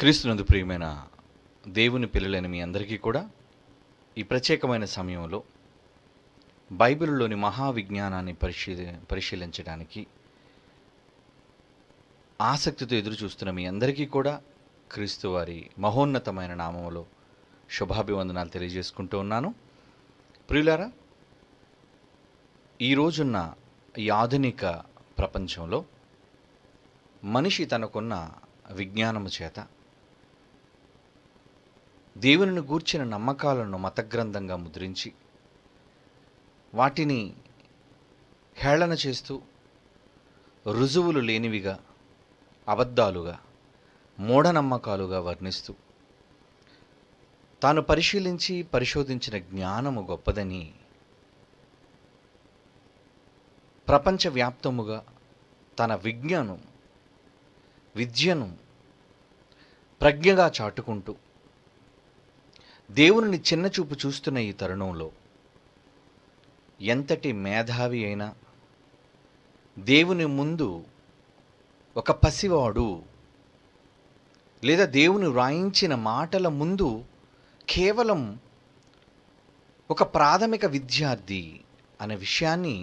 క్రీస్తునందు ప్రియమైన దేవుని పిల్లలైన మీ అందరికీ కూడా ఈ ప్రత్యేకమైన సమయంలో బైబిల్లోని మహావిజ్ఞానాన్ని పరిశీలించడానికి ఆసక్తితో ఎదురు చూస్తున్న మీ అందరికీ కూడా క్రీస్తు వారి మహోన్నతమైన నామములో శుభాభివందనాలు తెలియజేసుకుంటూ ఉన్నాను. ప్రియులారా, ఈ రోజున్న ఈ ఆధునిక ప్రపంచంలో మనిషి తనకున్న విజ్ఞానము చేత దేవునిని గూర్చిన నమ్మకాలను మతగ్రంథంగా ముద్రించి వాటిని హేళన చేస్తూ రుజువులు లేనివిగా, అబద్ధాలుగా, మూఢనమ్మకాలుగా వర్ణిస్తూ తాను పరిశోధించిన జ్ఞానము గొప్పదని ప్రపంచవ్యాప్తముగా తన విద్యను ప్రజ్ఞగా చాటుకుంటూ దేవునిని చిన్నచూపు చూస్తున్న ఈ తరుణంలో ఎంతటి మేధావి అయినా దేవుని ముందు ఒక పసివాడు, లేదా దేవుని వ్రాయించిన మాటల ముందు కేవలం ఒక ప్రాథమిక విద్యార్థి అనే విషయాన్ని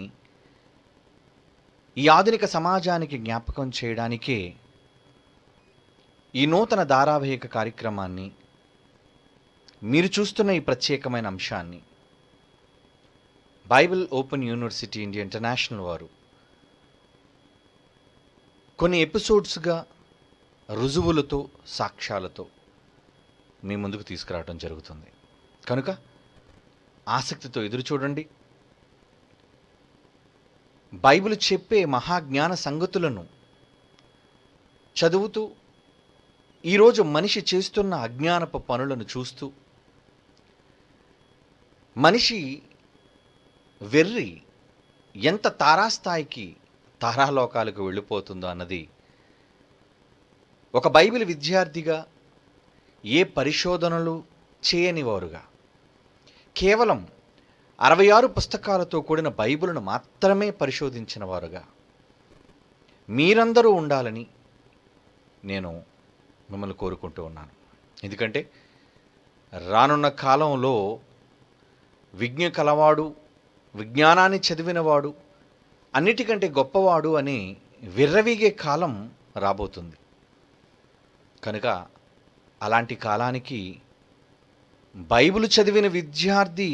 ఈ ఆధునిక సమాజానికి జ్ఞాపకం చేయడానికే ఈ నూతన ధారావాహిక కార్యక్రమాన్ని, మీరు చూస్తున్న ఈ ప్రత్యేకమైన అంశాన్ని Bible open university India international వారు కొన్ని ఎపిసోడ్స్గా రుజువులతో, సాక్ష్యాలతో మీ ముందుకు తీసుకురావడం జరుగుతుంది. కనుక ఆసక్తితో ఎదురు చూడండి. బైబిల్ చెప్పే మహాజ్ఞాన సంగతులను చదువుతూ ఈరోజు మనిషి చేస్తున్న అజ్ఞానపు పనులను చూస్తూ మనిషి వెర్రి ఎంత తారాస్థాయికి, తారాలోకాలకు వెళ్ళిపోతుందో అన్నది ఒక బైబిల్ విద్యార్థిగా, ఏ పరిశోధనలు చేయనివారుగా, కేవలం 66 పుస్తకాలతో కూడిన బైబిల్ను మాత్రమే పరిశోధించిన వారుగా మీరందరూ ఉండాలని నేను మిమ్మల్ని కోరుకుంటూ ఉన్నాను. ఎందుకంటే రానున్న కాలంలో విజ్ఞ కలవాడు, విజ్ఞానాన్ని చదివినవాడు, అన్నిటికంటే గొప్పవాడు అని విర్రవీగే కాలం రాబోతుంది. కనుక అలాంటి కాలానికి బైబిల్ చదివిన విద్యార్థి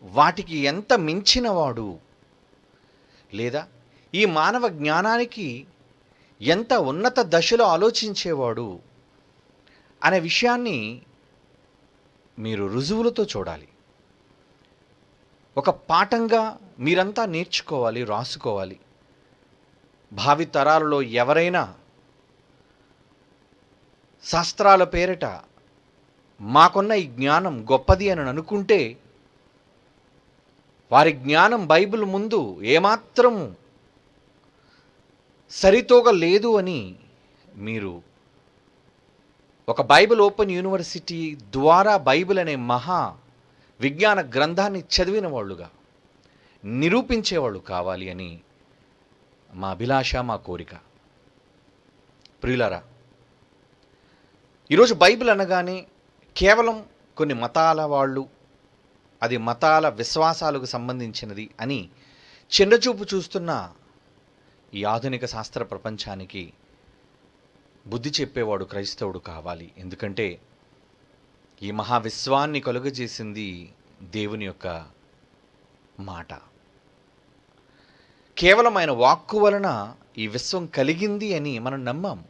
వాటికి ఎంత మించినవాడు, లేదా ఈ మానవ జ్ఞానానికి ఎంత ఉన్నత దశలో ఆలోచించేవాడు అనే విషయాన్ని మీరు రుజువులతో చూడాలి. ఒక పాఠంగా మీరంతా నేర్చుకోవాలి, రాసుకోవాలి. భావి తరాలలో ఎవరైనా శాస్త్రాల పేరిట మాకున్న ఈ జ్ఞానం గొప్పది అని అనుకుంటే వారి జ్ఞానం బైబిల్ ముందు ఏమాత్రము సరితూగలేదు అని మీరు ఒక బైబిల్ ఓపెన్ యూనివర్సిటీ ద్వారా బైబిల్ అనే మహా విజ్ఞాన గ్రంథాన్ని చదివిన వాళ్ళుగా నిరూపించేవాళ్ళు కావాలి అని మా అభిలాష, మా కోరిక. ప్రియులారా, ఈరోజు బైబిల్ అనగానే కేవలం కొన్ని మతాల వాళ్ళు, అది మతాల విశ్వాసాలకు సంబంధించినది అని చిన్నచూపు చూస్తున్న ఈ ఆధునిక శాస్త్ర ప్రపంచానికి బుద్ధి చెప్పేవాడు క్రైస్తవుడు కావాలి. ఎందుకంటే ఈ మహావిశ్వాన్ని కలుగజేసింది దేవుని యొక్క మాట. కేవలం ఆయన వాక్కు వలన ఈ విశ్వం కలిగింది అని మనం నమ్మాం.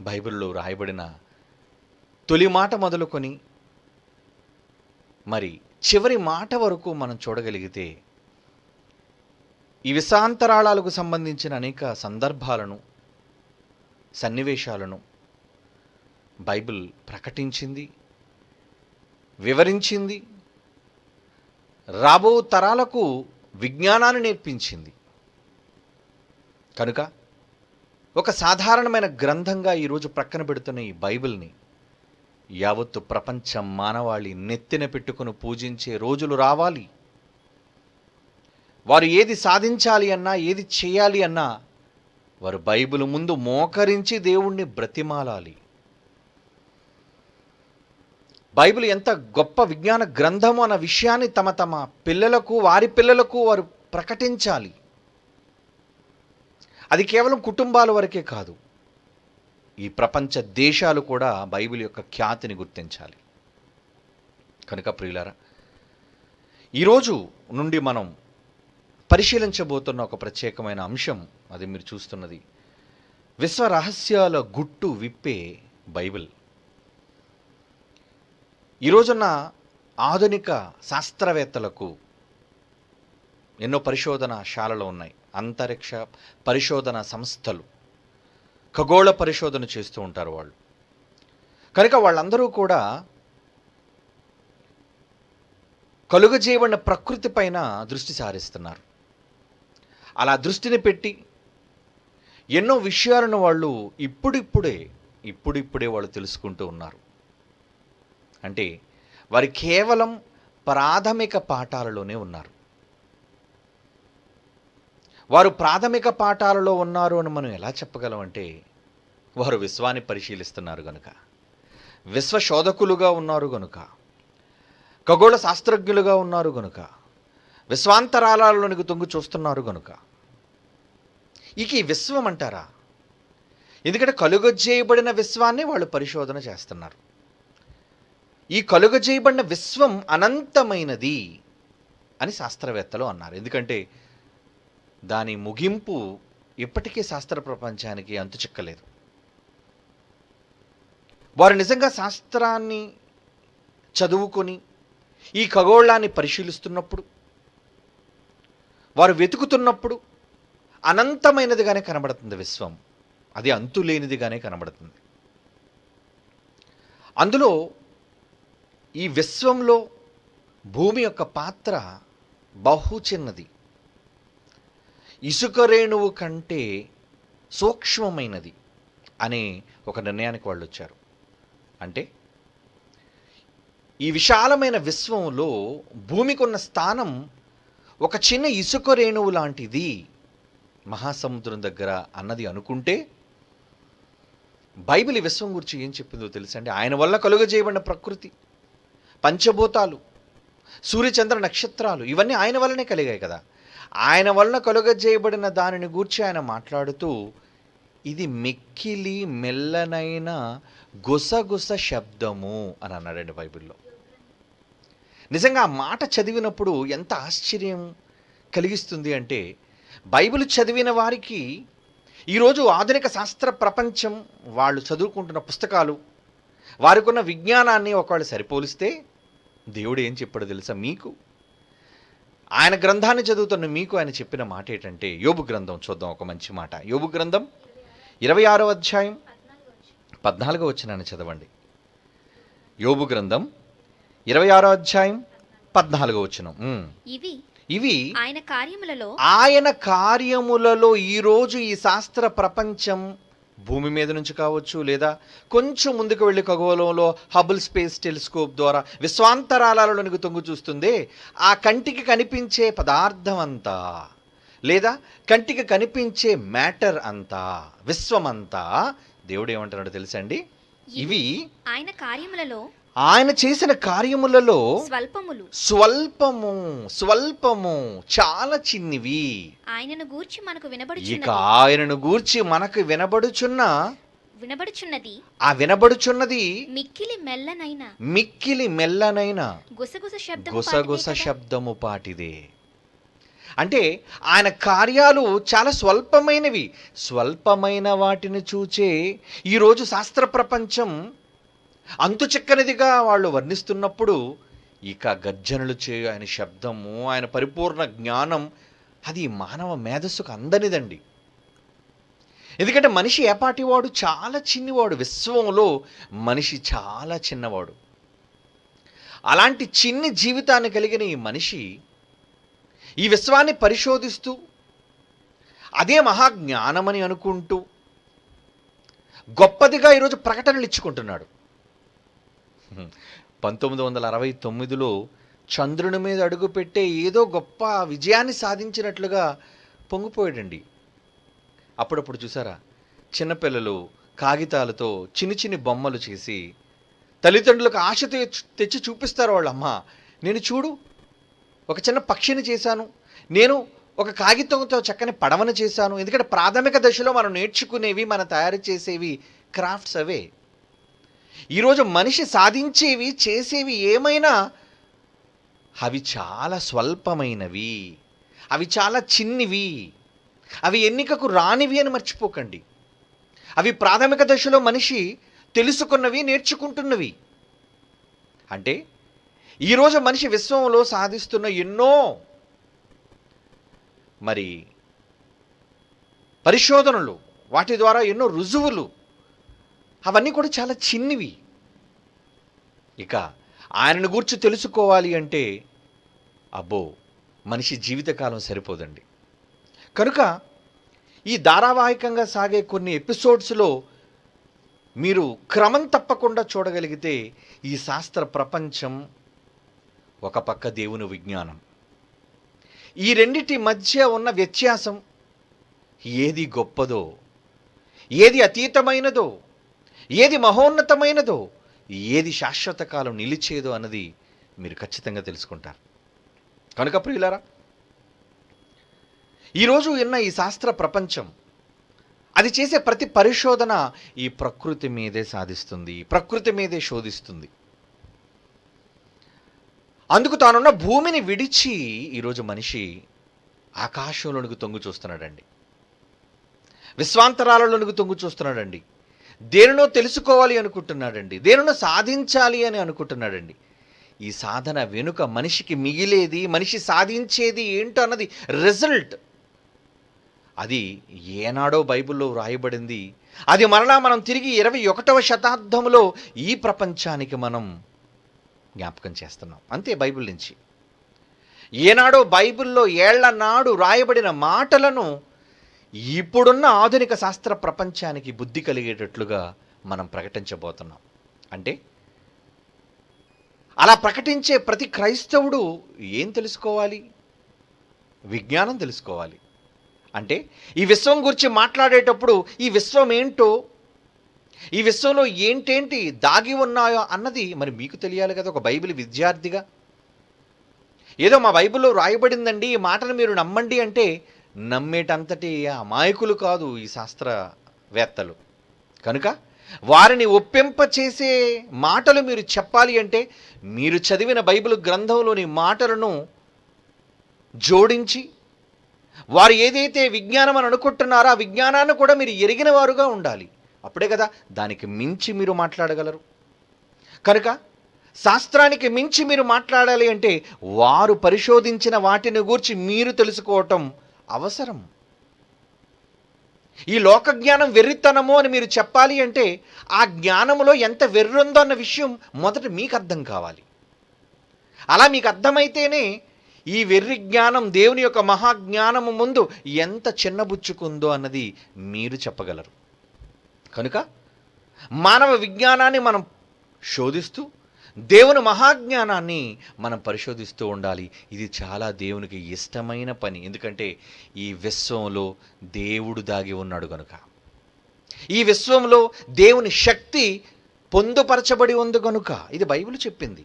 బైబిల్లో రాయబడిన తొలి మాట మొదలుకొని మరి చివరి మాట వరకు మనం చూడగలిగితే ఈ విశాంతరాళాలకు సంబంధించిన అనేక సందర్భాలను, సన్నివేశాలను బైబిల్ ప్రకటించింది, వివరించింది, రాబో తరాలకు విజ్ఞానాన్ని నేర్పించింది. కనుక ఒక సాధారణమైన గ్రంథంగా ఈరోజు ప్రక్కన పెడుతున్న ఈ బైబిల్ని యావత్తు ప్రపంచం మానవాళి నెత్తిన పెట్టుకుని పూజించే రోజులు రావాలి. వారు ఏది సాధించాలి అన్నా, ఏది చేయాలి అన్నా వారు బైబిల్ ముందు మోకరించి దేవుణ్ణి బ్రతిమాలాలి. బైబిల్ ఎంత గొప్ప విజ్ఞాన గ్రంథము అన్న విషయాన్ని తమ తమ పిల్లలకు, వారి పిల్లలకు వారు ప్రకటించాలి. అది కేవలం కుటుంబాల వరకే కాదు, ఈ ప్రపంచ దేశాలు కూడా బైబిల్ యొక్క ఖ్యాతిని గుర్తించాలి. కనుక ప్రియులారా, ఈరోజు నుండి మనం పరిశీలించబోతున్న ఒక ప్రత్యేకమైన అంశం, అది మీరు చూస్తున్నది విశ్వ రహస్యాల గుట్టు విప్పే బైబిల్. ఈరోజున్న ఆధునిక శాస్త్రవేత్తలకు ఎన్నో పరిశోధనశాలలు ఉన్నాయి, అంతరిక్ష పరిశోధన సంస్థలు, ఖగోళ పరిశోధన చేస్తూ ఉంటారు వాళ్ళు. కనుక వాళ్ళందరూ కూడా కలుగజేయబడిన ప్రకృతి పైన దృష్టి సారిస్తున్నారు. అలా దృష్టిని పెట్టి ఎన్నో విషయాలను వాళ్ళు ఇప్పుడిప్పుడే వాళ్ళు తెలుసుకుంటూ ఉన్నారు. అంటే వారు కేవలం ప్రాథమిక పాఠాలలోనే ఉన్నారు. వారు ప్రాథమిక పాఠాలలో ఉన్నారు అని మనం ఎలా చెప్పగలం అంటే, వారు విశ్వాన్ని పరిశీలిస్తున్నారు గనుక, విశ్వ శోధకులుగా ఉన్నారు గనుక, ఖగోళ శాస్త్రజ్ఞులుగా ఉన్నారు గనుక, విశ్వాంతరాలలోనికి తొంగి చూస్తున్నారు గనుక. ఇక ఈ విశ్వం అంటారా? ఎందుకంటే కలుగజేయబడిన విశ్వాన్ని వాళ్ళు పరిశోధన చేస్తున్నారు. ఈ కలుగజేయబడిన విశ్వం అనంతమైనది అని శాస్త్రవేత్తలు అన్నారు. ఎందుకంటే దాని ముగింపు ఇప్పటికీ శాస్త్ర ప్రపంచానికి అంతు చిక్కలేదు. వారు నిజంగా శాస్త్రాన్ని చదువుకొని ఈ ఖగోళాన్ని పరిశీలిస్తున్నప్పుడు, వారు వెతుకుతున్నప్పుడు అనంతమైనదిగానే కనబడుతుంది విశ్వం. అది అంతులేనిదిగానే కనబడుతుంది. అందులో ఈ విశ్వంలో భూమి యొక్క పాత్ర బహు చిన్నది, ఇసుక రేణువు కంటే సూక్ష్మమైనది అనే ఒక నిర్ణయానికి వాళ్ళు వచ్చారు. అంటే ఈ విశాలమైన విశ్వంలో భూమికి ఉన్న స్థానం ఒక చిన్న ఇసుక రేణువు లాంటిది మహాసముద్రం దగ్గర అన్నది అనుకుంటే, బైబిల్ ఈ విశ్వం గురించి ఏం చెప్పిందో తెలుసండి? ఆయన వల్ల కలుగజేయబడిన ప్రకృతి, పంచభూతాలు, సూర్యచంద్ర నక్షత్రాలు, ఇవన్నీ ఆయన వల్లనే కలిగాయి కదా. ఆయన వలన కలుగజేయబడిన దానిని గూర్చి ఆయన మాట్లాడుతూ, ఇది మిక్కిలి మెల్లనైన గుసగుస శబ్దము అని అన్నాడండి బైబిల్లో. నిజంగా ఆ మాట చదివినప్పుడు ఎంత ఆశ్చర్యం కలిగిస్తుంది అంటే, బైబిల్ చదివిన వారికి ఈరోజు ఆధునిక శాస్త్ర ప్రపంచం వాళ్ళు చదువుకుంటున్న పుస్తకాలు, వారికి ఉన్న విజ్ఞానాన్ని ఒకవేళ సరిపోలిస్తే, దేవుడు ఏం చెప్పాడో తెలుసా మీకు? ఆయన గ్రంథాన్ని చదువుతున్న మీకు ఆయన చెప్పిన మాట ఏంటంటే, యోబు గ్రంథం చూద్దాం, ఒక మంచి మాట. యోబు గ్రంథం 26వ అధ్యాయం 14వ వచనాన్ని చదవండి. యోబు గ్రంథం 26వ అధ్యాయం 14వ వచనం. ఇవి ఆయన కార్యములలో ఈరోజు ఈ శాస్త్ర ప్రపంచం భూమి మీద నుంచి కావచ్చు, లేదా కొంచెం ముందుకు వెళ్ళి ఖగోళంలో హబుల్ స్పేస్ టెలిస్కోప్ ద్వారా విశ్వాంతరాలలోనికి తొంగి చూస్తుంది. ఆ కంటికి కనిపించే పదార్థం అంతా, లేదా కంటికి కనిపించే మ్యాటర్ అంతా, విశ్వం అంతా దేవుడు ఏమంటున్నాడో తెలుసండి? ఇవి ఆయన చేసిన కార్యములలో స్వల్పము చాలా చిన్నివి. ఆయనను గూర్చి మనకు వినబడుచున్నది ఆ వినబడుచున్నది మిక్కిలి మెల్లనైన గుసగుస శబ్దము పాటిదే. అంటే ఆయన కార్యాలు చాలా స్వల్పమైనవి. స్వల్పమైన వాటిని చూచే ఈరోజు శాస్త్ర ప్రపంచం అంతు చిక్కనిదిగా వాళ్ళు వర్ణిస్తున్నప్పుడు, ఇక గర్జనలు చేయు ఆయన శబ్దము, ఆయన పరిపూర్ణ జ్ఞానం, అది మానవ మేధస్సుకు అందనిదండి. ఎందుకంటే మనిషి ఏపాటివాడు? చాలా చిన్నవాడు. విశ్వంలో మనిషి చాలా చిన్నవాడు. అలాంటి చిన్ని జీవితాన్ని కలిగిన ఈ మనిషి ఈ విశ్వాన్ని పరిశోధిస్తూ అదే మహాజ్ఞానమని అనుకుంటూ గొప్పదిగా ఈరోజు ప్రకటనలు ఇచ్చుకుంటున్నాడు. 1969లో చంద్రుని మీద అడుగుపెట్టే ఏదో గొప్ప విజయాన్ని సాధించినట్లుగా పొంగిపోయాడండి. అప్పుడప్పుడు చూసారా, చిన్నపిల్లలు కాగితాలతో చిన్ని చిన్ని బొమ్మలు చేసి తల్లిదండ్రులకు ఆశ తెచ్చి చూపిస్తారు. వాళ్ళమ్మ, నేను చూడు ఒక చిన్న పక్షిని చేశాను, నేను ఒక కాగితంతో చక్కని పడవను చేశాను. ఎందుకంటే ప్రాథమిక దశలో మనం నేర్చుకునేవి, మనం తయారు చేసేవి క్రాఫ్ట్స్ అవే. ఈరోజు మనిషి సాధించేవి, చేసేవి ఏమైనా అవి చాలా స్వల్పమైనవి, అవి చాలా చిన్నివి, అవి ఎన్నికకు రానివి అని మర్చిపోకండి. అవి ప్రాథమిక దశలో మనిషి తెలుసుకున్నవి, నేర్చుకుంటున్నవి. అంటే ఈరోజు మనిషి విశ్వంలో సాధిస్తున్న ఎన్నో మరి పరిశోధనలు, వాటి ద్వారా ఎన్నో రుజువులు, అవన్నీ కూడా చాలా చిన్నవి. ఇక ఆయనను గూర్చి తెలుసుకోవాలి అంటే అబ్బో, మనిషి జీవితకాలం సరిపోదండి. కనుక ఈ ధారావాహికంగా సాగే కొన్ని ఎపిసోడ్స్లో మీరు క్రమం తప్పకుండా చూడగలిగితే ఈ శాస్త్ర ప్రపంచం, ఒక పక్క దేవుని విజ్ఞానం, ఈ రెండిటి మధ్య ఉన్న వ్యత్యాసం, ఏది గొప్పదో, ఏది అతీతమైనదో, ఏది మహోన్నతమైనదో, ఏది శాశ్వత కాలం నిలిచేదో అన్నది మీరు ఖచ్చితంగా తెలుసుకుంటారు. కనుక ప్రియులారా, ఈరోజు ఉన్న ఈ శాస్త్ర ప్రపంచం అది చేసే ప్రతి పరిశోధన ఈ ప్రకృతి మీదే సాధిస్తుంది, ప్రకృతి మీదే శోధిస్తుంది. అందుకు తానున్న భూమిని విడిచి ఈరోజు మనిషి ఆకాశంలోనికి తొంగు చూస్తున్నాడండి, విశ్వాంతరాలలోనికి తొంగు చూస్తున్నాడండి, దేనినో తెలుసుకోవాలి అనుకుంటున్నాడండి, దేనినో సాధించాలి అని అనుకుంటున్నాడండి. ఈ సాధన వెనుక మనిషికి మిగిలేది, మనిషి సాధించేది ఏంటో అన్నది రిజల్ట్, అది ఏనాడో బైబిల్లో వ్రాయబడింది. అది మరలా మనం తిరిగి 21వ శతాబ్దంలో ఈ ప్రపంచానికి మనం జ్ఞాపకం చేస్తున్నాం. అంతే బైబిల్ నుంచి. ఏనాడో బైబిల్లో ఏళ్ల నాడు రాయబడిన మాటలను ఇప్పుడున్న ఆధునిక శాస్త్ర ప్రపంచానికి బుద్ధి కలిగేటట్లుగా మనం ప్రకటించబోతున్నాం. అంటే అలా ప్రకటించే ప్రతి క్రైస్తవుడు ఏం తెలుసుకోవాలి? విజ్ఞానం తెలుసుకోవాలి. అంటే ఈ విశ్వం గురించి మాట్లాడేటప్పుడు ఈ విశ్వం ఏంటో, ఈ విశ్వంలో ఏంటేంటి దాగి ఉన్నాయో అన్నది మరి మీకు తెలియాలి కదా. ఒక బైబిల్ విద్యార్థిగా ఏదో మా బైబిల్లో రాయబడిందండి, ఈ మాటను మీరు నమ్మండి అంటే నమ్మేటంతటి అమాయకులు కాదు ఈ శాస్త్రవేత్తలు. కనుక వారిని ఒప్పింపచేసే మాటలు మీరు చెప్పాలి అంటే మీరు చదివిన బైబిల్ గ్రంథంలోని మాటలను జోడించి, వారు ఏదైతే విజ్ఞానం అని అనుకుంటున్నారో ఆ విజ్ఞానాన్ని కూడా మీరు ఎరిగిన వారుగా ఉండాలి. అప్పుడే కదా దానికి మించి మీరు మాట్లాడగలరు. కనుక శాస్త్రానికి మించి మీరు మాట్లాడాలి అంటే వారు పరిశోధించిన వాటిని గూర్చి మీరు తెలుసుకోవటం అవసరం. ఈ లోక జ్ఞానం వెర్రితనము అని మీరు చెప్పాలి అంటే ఆ జ్ఞానంలో ఎంత వెర్రుందో అన్న విషయం మొదట మీకు అర్థం కావాలి. అలా మీకు అర్థమైతేనే ఈ వెర్రి జ్ఞానం దేవుని యొక్క మహాజ్ఞానము ముందు ఎంత చిన్నబుచ్చుకుందో అన్నది మీరు చెప్పగలరు. కనుక మానవ విజ్ఞానాన్ని మనం శోధిస్తూ దేవుని మహాజ్ఞానాన్ని మనం పరిశోధిస్తూ ఉండాలి. ఇది చాలా దేవునికి ఇష్టమైన పని. ఎందుకంటే ఈ విశ్వంలో దేవుడు దాగి ఉన్నాడు కనుక, ఈ విశ్వంలో దేవుని శక్తి పొందుపరచబడి ఉంది కనుక ఇది బైబిల్ చెప్పింది.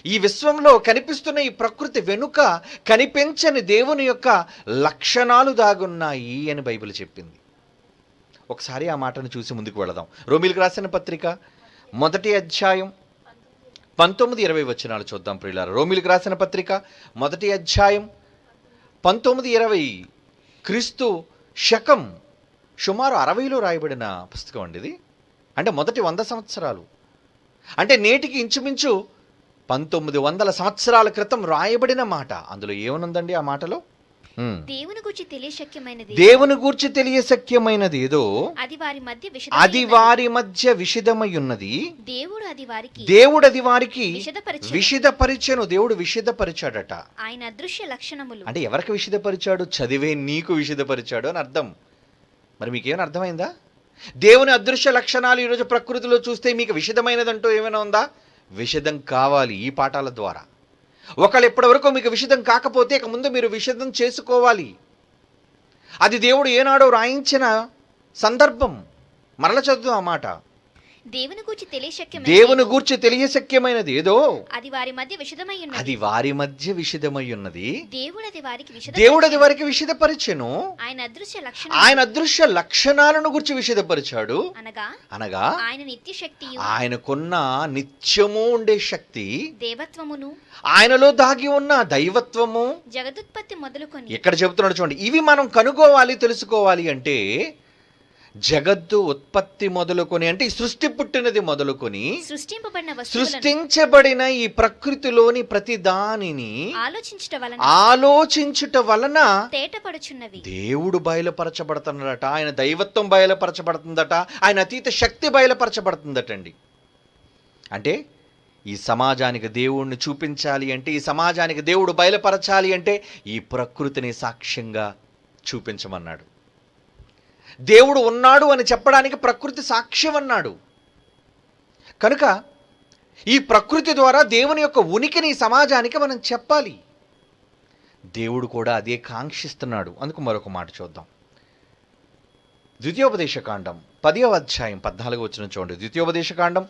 ఈ విశ్వంలో కనిపిస్తున్న ఈ ప్రకృతి వెనుక కనిపించని దేవుని యొక్క లక్షణాలు దాగున్నాయి అని బైబిల్ చెప్పింది. ఒకసారి ఆ మాటను చూసి ముందుకు వెళదాం. రోమీయులకు రాసిన పత్రిక 1వ అధ్యాయం 19-20 వచనాలు చూద్దాం ప్రియులారా. రోమీయులకు రాసిన పత్రిక 1వ అధ్యాయం 19-20 క్రీస్తు శకం సుమారు 60లో రాయబడిన పుస్తకం అండి ఇది. అంటే మొదటి 100 సంవత్సరాలు, అంటే నేటికి ఇంచుమించు 1900 సంవత్సరాల క్రితం రాయబడిన మాట. అందులో ఏమనుందండి ఆ మాటలో? దేవుని గూర్చి తెలియశక్యమైనది ఏదో అది వారి మధ్య విషదమై ఉన్నది, దేవుడు అది వారికి విషదపరిచెను. దేవుడు విషదపరిచాడట. ఆయన అదృశ్య లక్షణములు అంటే ఎవరికి విషదపరిచాడు? చదివే నీకు విషదపరిచాడు అని అర్థం. మరి మీకేమైనా అర్థమైందా? దేవుని అదృశ్య లక్షణాలు ఈరోజు ప్రకృతిలో చూస్తే మీకు విషదమైనదంటూ ఏమైనా ఉందా? విషదం కావాలి ఈ పాఠాల ద్వారా. ఒకళ్ళు ఎప్పటి వరకు మీకు విషదం కాకపోతే ఇక ముందు మీరు విషదం చేసుకోవాలి. అది దేవుడు ఏనాడో రాయించిన సందర్భం. మరల చదువు ఆ మాట. దేవుని గూర్చి దేవుని గూర్చి తెలియశక్యమైనది ఏదో అది వారి మధ్య విషదమై ఉన్నది. అది వారి మధ్య విషదమై ఉన్నది. దేవుడు అది వారికి విషదపరిచెను. ఆయన అదృశ్య లక్షణాలను గురించి విషదపరిచాడు. అనగా ఆయనకున్న నిత్యము ఉండే శక్తి, దేవత్వమును, ఆయనలో దాగి ఉన్న దైవత్వము, జగదుత్పత్తి మొదలుకొని ఇక్కడ చెబుతున్నాడు చూడండి. ఇవి మనం కనుగోవాలి, తెలుసుకోవాలి అంటే జగత్తు ఉత్పత్తి మొదలుకొని, అంటే ఈ సృష్టి పుట్టినది మొదలుకొని సృష్టించబడిన ఈ ప్రకృతిలోని ప్రతి దానిని ఆలోచించుట వలన తేటపడుచున్నవి. దేవుడు బయలుపరచబడుతున్నాడట, ఆయన దైవత్వం బయలుపరచబడుతుందట, ఆయన అతీత శక్తి బయలుపరచబడుతుందటండి. అంటే ఈ సమాజానికి దేవుణ్ణి చూపించాలి అంటే, ఈ సమాజానికి దేవుడు బయలుపరచాలి అంటే ఈ ప్రకృతిని సాక్ష్యంగా చూపించమన్నాడు. దేవుడు ఉన్నాడు అని చెప్పడానికి ప్రకృతి సాక్ష్యం అన్నాడు. కనుక ఈ ప్రకృతి ద్వారా దేవుని యొక్క ఉనికిని సమాజానికి మనం చెప్పాలి. దేవుడు కూడా అదే కాంక్షిస్తున్నాడు. అందుకు మరొక మాట చూద్దాం. ద్వితీయోపదేశకాండం 10వ అధ్యాయం 14వ వచనం చూడండి. ద్వితీయోపదేశకాండం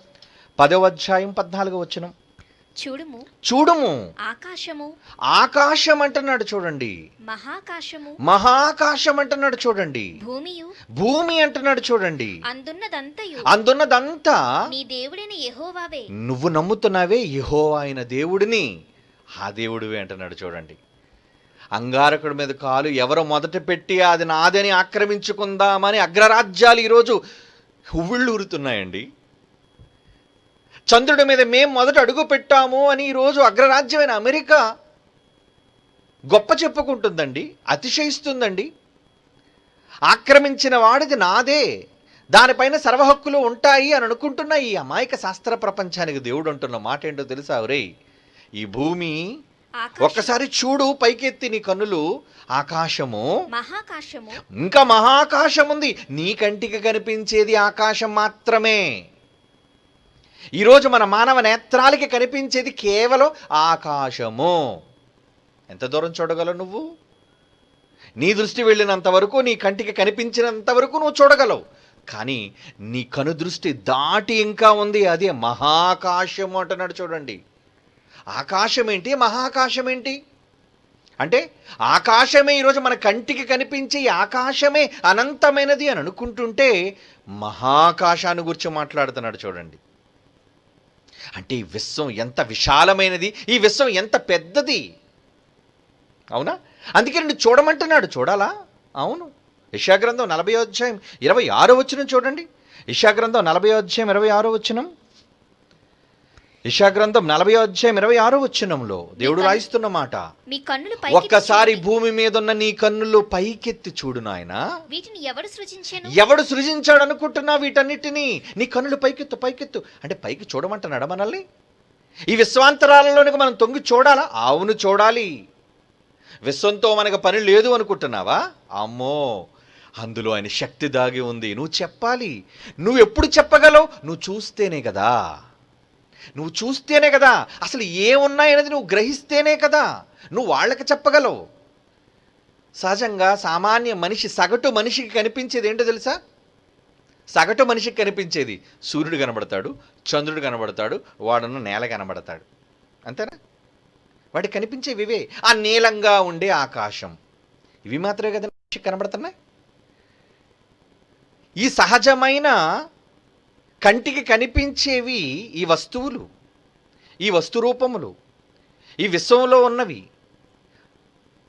10వ అధ్యాయం 14వ వచనం. చూడుము ఆకాశం అంటున్నాడు చూడండి. మహాకాశం అంటున్నాడు చూడండి. భూమి అంటున్నాడు చూడండి. అందున్నదంతా నీ దేవుడైన యెహోవావే. నువ్వు నమ్ముతున్నావే యెహోవా అయిన దేవుడిని, ఆ దేవుడివే అంటున్నాడు చూడండి. అంగారకుడి మీద కాలు ఎవరో మొదట పెట్టి అది నాదని ఆక్రమించుకుందామని అగ్రరాజ్యాలు ఈరోజు హువ్విళ్ళు ఊరుతున్నాయండి. చంద్రుడి మీద మేం మొదట అడుగు పెట్టాము అని ఈరోజు అగ్రరాజ్యమైన అమెరికా గొప్ప చెప్పుకుంటుందండి, అతిశయిస్తుందండి. ఆక్రమించిన వాడిది నాదే, దానిపైన సర్వహక్కులు ఉంటాయి అని అనుకుంటున్న ఈ అమాయక శాస్త్ర ప్రపంచానికి దేవుడు అంటున్న మాట ఏంటో తెలుసా? ఒరేయ్, ఈ భూమి ఒక్కసారి చూడు, పైకెత్తి నీ కన్నులు, ఆకాశము, ఇంకా మహాకాశం ఉంది. నీ కంటికి కనిపించేది ఆకాశం మాత్రమే. ఈరోజు మన మానవ నేత్రాలకి కనిపించేది కేవలం ఆకాశము. ఎంత దూరం చూడగలవు నువ్వు? నీ దృష్టి వెళ్ళినంత వరకు, నీ కంటికి కనిపించినంత వరకు నువ్వు చూడగలవు. కానీ నీ కను దృష్టి దాటి ఇంకా ఉంది, అదే మహాకాశము అంటున్నాడు చూడండి. ఆకాశం ఏంటి, మహాకాశం ఏంటి అంటే ఆకాశమే ఈరోజు మన కంటికి కనిపించే ఆకాశమే అనంతమైనది అని అనుకుంటుంటే మహాకాశాన్ని గురించి మాట్లాడుతున్నాడు చూడండి. అంటే ఈ విశ్వం ఎంత విశాలమైనది, ఈ విశ్వం ఎంత పెద్దది. అవునా? అందుకే నేను చూడమంటున్నాడు. చూడాలా? అవును. యెషయా గ్రంథం 40వ అధ్యాయం 26వ వచనం చూడండి. యెషయా గ్రంథం 40వ అధ్యాయం 26వ వచనం. యెషయా గ్రంథం 40వ అధ్యాయం 26వ వచనంలో దేవుడు రాయిస్తున్న మాట, ఒక్కసారి భూమి మీద ఉన్న నీ కన్నులు పైకెత్తి చూడు నాయనా. ఎవడు సృజించాడు అనుకుంటున్నా వీటన్నిటినీ? నీ కన్నులు పైకెత్తు అంటే పైకి చూడమంటున్నాడా మనల్ని? ఈ విశ్వాంతరాలలోనికి మనం తొంగి చూడాలా? అవును, చూడాలి. విశ్వంతో మనకు పని లేదు అనుకుంటున్నావా? అమ్మో, అందులో ఆయన శక్తి దాగి ఉంది. నువ్వు చెప్పాలి. నువ్వు ఎప్పుడు చెప్పగలవు? నువ్వు చూస్తేనే కదా. నువ్వు చూస్తేనే కదా, అసలు ఏమున్నాయనేది నువ్వు గ్రహిస్తేనే కదా నువ్వు వాళ్ళకి చెప్పగలవు. సహజంగా సామాన్య మనిషి, సగటు మనిషికి కనిపించేది ఏంటో తెలుసా? సగటు మనిషికి కనిపించేది సూర్యుడు కనబడతాడు, చంద్రుడు కనబడతాడు, వాడున్న నేల కనబడతాడు. అంతేనా? వాడికి కనిపించేవి ఇవే. ఆ నీలంగా ఉండే ఆకాశం, ఇవి మాత్రమే కదా మనిషికి కనబడుతున్నాయి. ఈ సహజమైన కంటికి కనిపించేవి ఈ వస్తువులు, ఈ వస్తు రూపములు, ఈ విశ్వంలో ఉన్నవి,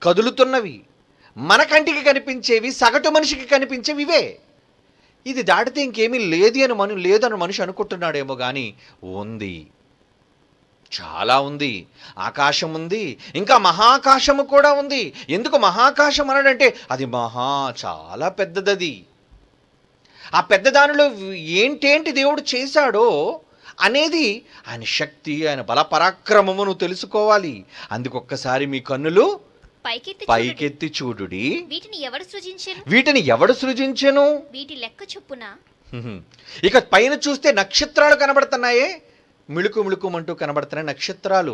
కదులుతున్నవి, మన కంటికి కనిపించేవి, సగటు మనిషికి కనిపించేవి ఇవే. ఇది దాటితే ఇంకేమీ లేదని మనిషి అనుకుంటున్నాడేమో, కానీ ఉంది, చాలా ఉంది. ఆకాశం ఉంది, ఇంకా మహాకాశము కూడా ఉంది. ఎందుకు మహాకాశం అన్నాడంటే అది చాలా పెద్దదది. ఆ పెద్ద దానిలో ఏంటేంటి దేవుడు చేశాడో అనేది ఆయన శక్తి, ఆయన బల పరాక్రమము నువ్వు తెలుసుకోవాలి. అందుకొక్కసారి మీ కన్నులు పైకెత్తి చూడుడి. వీటిని ఎవడు సృజించెను? వీటి లెక్క చొప్పున. ఇక పైన చూస్తే నక్షత్రాలు కనబడుతున్నాయే, మిళుకు మిళుకుమంటూ కనబడుతున్న నక్షత్రాలు.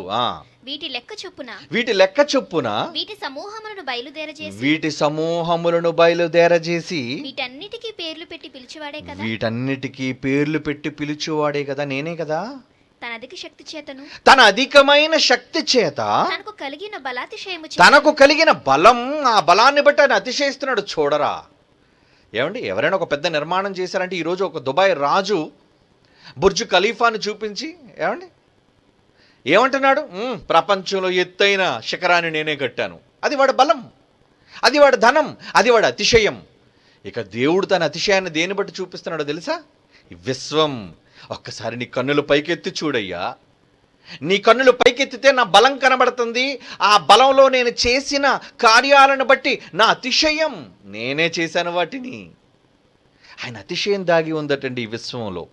వీటి లెక్క చొప్పున వీటి లెక్క చొప్పున వీటి సమూహములను బయలుదేరజేసి వీటి సమూహములను బయలుదేరజేసి వీటన్నిటికీ పేర్లు పెట్టి పిలిచివాడే కదా. వీటన్నిటికీ పేర్లు పెట్టి పిలిచేవాడే కదా, నేనే కదా. తన అధిక శక్తి చేతను తన అధికమైన శక్తి చేత తనకు కలిగిన బలాతిశయము తనకు కలిగిన బలం, ఆ బలాన్ని బట్టి ఆయన అతిశయిస్తున్నాడు. చూడరా ఏమండి, ఎవరైనా ఒక పెద్ద నిర్మాణం చేశారంటే ఈరోజు ఒక దుబాయ్ రాజు బుర్జ్ ఖలీఫాను చూపించి ఏమంటున్నాడు? ప్రపంచంలో ఎత్తైన శిఖరాన్ని నేనే కట్టాను. అది వాడి బలం, అది వాడి ధనం, అది వాడి అతిశయం. ఇక దేవుడు తన అతిశయాన్ని దేని బట్టి చూపిస్తున్నాడో తెలుసా? ఈ విశ్వం. ఒక్కసారి నీ కన్నులు పైకెత్తి చూడయ్యా. నీ కన్నులు పైకెత్తితే నా బలం కనబడుతుంది. ఆ బలంలో నేను చేసిన కార్యాలను బట్టి నా అతిశయం, నేనే చేశాను వాటిని. ఆయన అతిశయం దాగి ఉందటండి ఈ విశ్వంలో.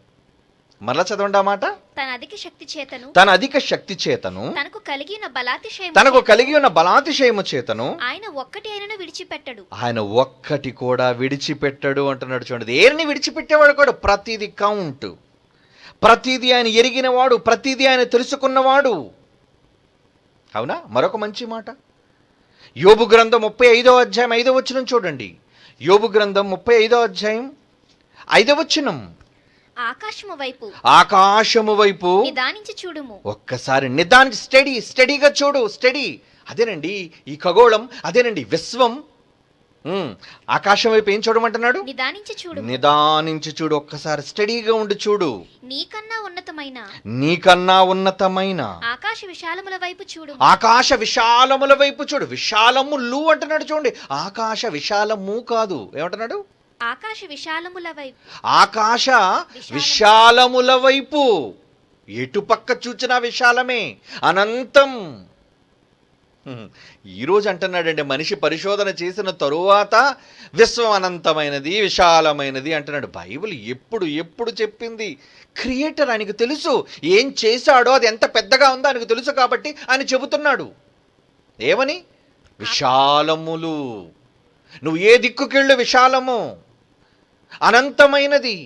మరలా చదవండి ఆ మాట. తన అధిక శక్తి చేతను తన అధిక శక్తి చేతను తనకు కలిగి ఉన్న బలాతిశయము చేతను ఆయన ఒక్కటి ఆయనను విడిచిపెట్టడు. ఆయన ఒక్కటి కూడా విడిచిపెట్టడు అంటున్నాడు. చూడండి, దేనిని విడిచిపెట్టేవాడు కూడా. ప్రతిదీ కౌంట్, ప్రతిదీ ఆయన ఎరిగినవాడు, ప్రతిదీ ఆయన తెలుసుకున్నవాడు. అవునా? మరొక మంచి మాట యోబు గ్రంథం 35వ అధ్యాయం 5వ వచనం చూడండి. యోబు గ్రంథం 35వ అధ్యాయం 5వ వచనం. ఆకాశము వైపు నిదానించి చూడుము. ఒక్కసారి స్టడీగా చూడు. అదేనండి ఈ ఖగోళం, అదేనండి విశ్వం. ఆకాశం వైపు ఏం చూడమంటున్నాడు? నిదానించి చూడు. ఒక్కసారి స్టడీగా ఉండి చూడు. నీకన్నా ఉన్నతమైన ఆకాశ విశాలముల వైపు చూడు. విశాలములు అంటున్నాడు. చూడండి, ఆకాశ విశాలము కాదు, ఏమంటున్నాడు? ఆకాశ విశాలముల వైపు. ఎటు పక్క చూచినా విశాలమే, అనంతం. ఈరోజు అంటున్నాడండి, మనిషి పరిశోధన చేసిన తరువాత విశ్వం అనంతమైనది, విశాలమైనది అంటున్నాడు. బైబిల్ ఎప్పుడు చెప్పింది? క్రియేటర్ ఆయనకు తెలుసు, ఏం చేశాడో అది ఎంత పెద్దగా ఉందో ఆయనకు తెలుసు. కాబట్టి ఆయన చెబుతున్నాడు ఏమని? విశాలములు. నువ్వు ఏ దిక్కుకెళ్ళు విశాలము, అనంతమైనది.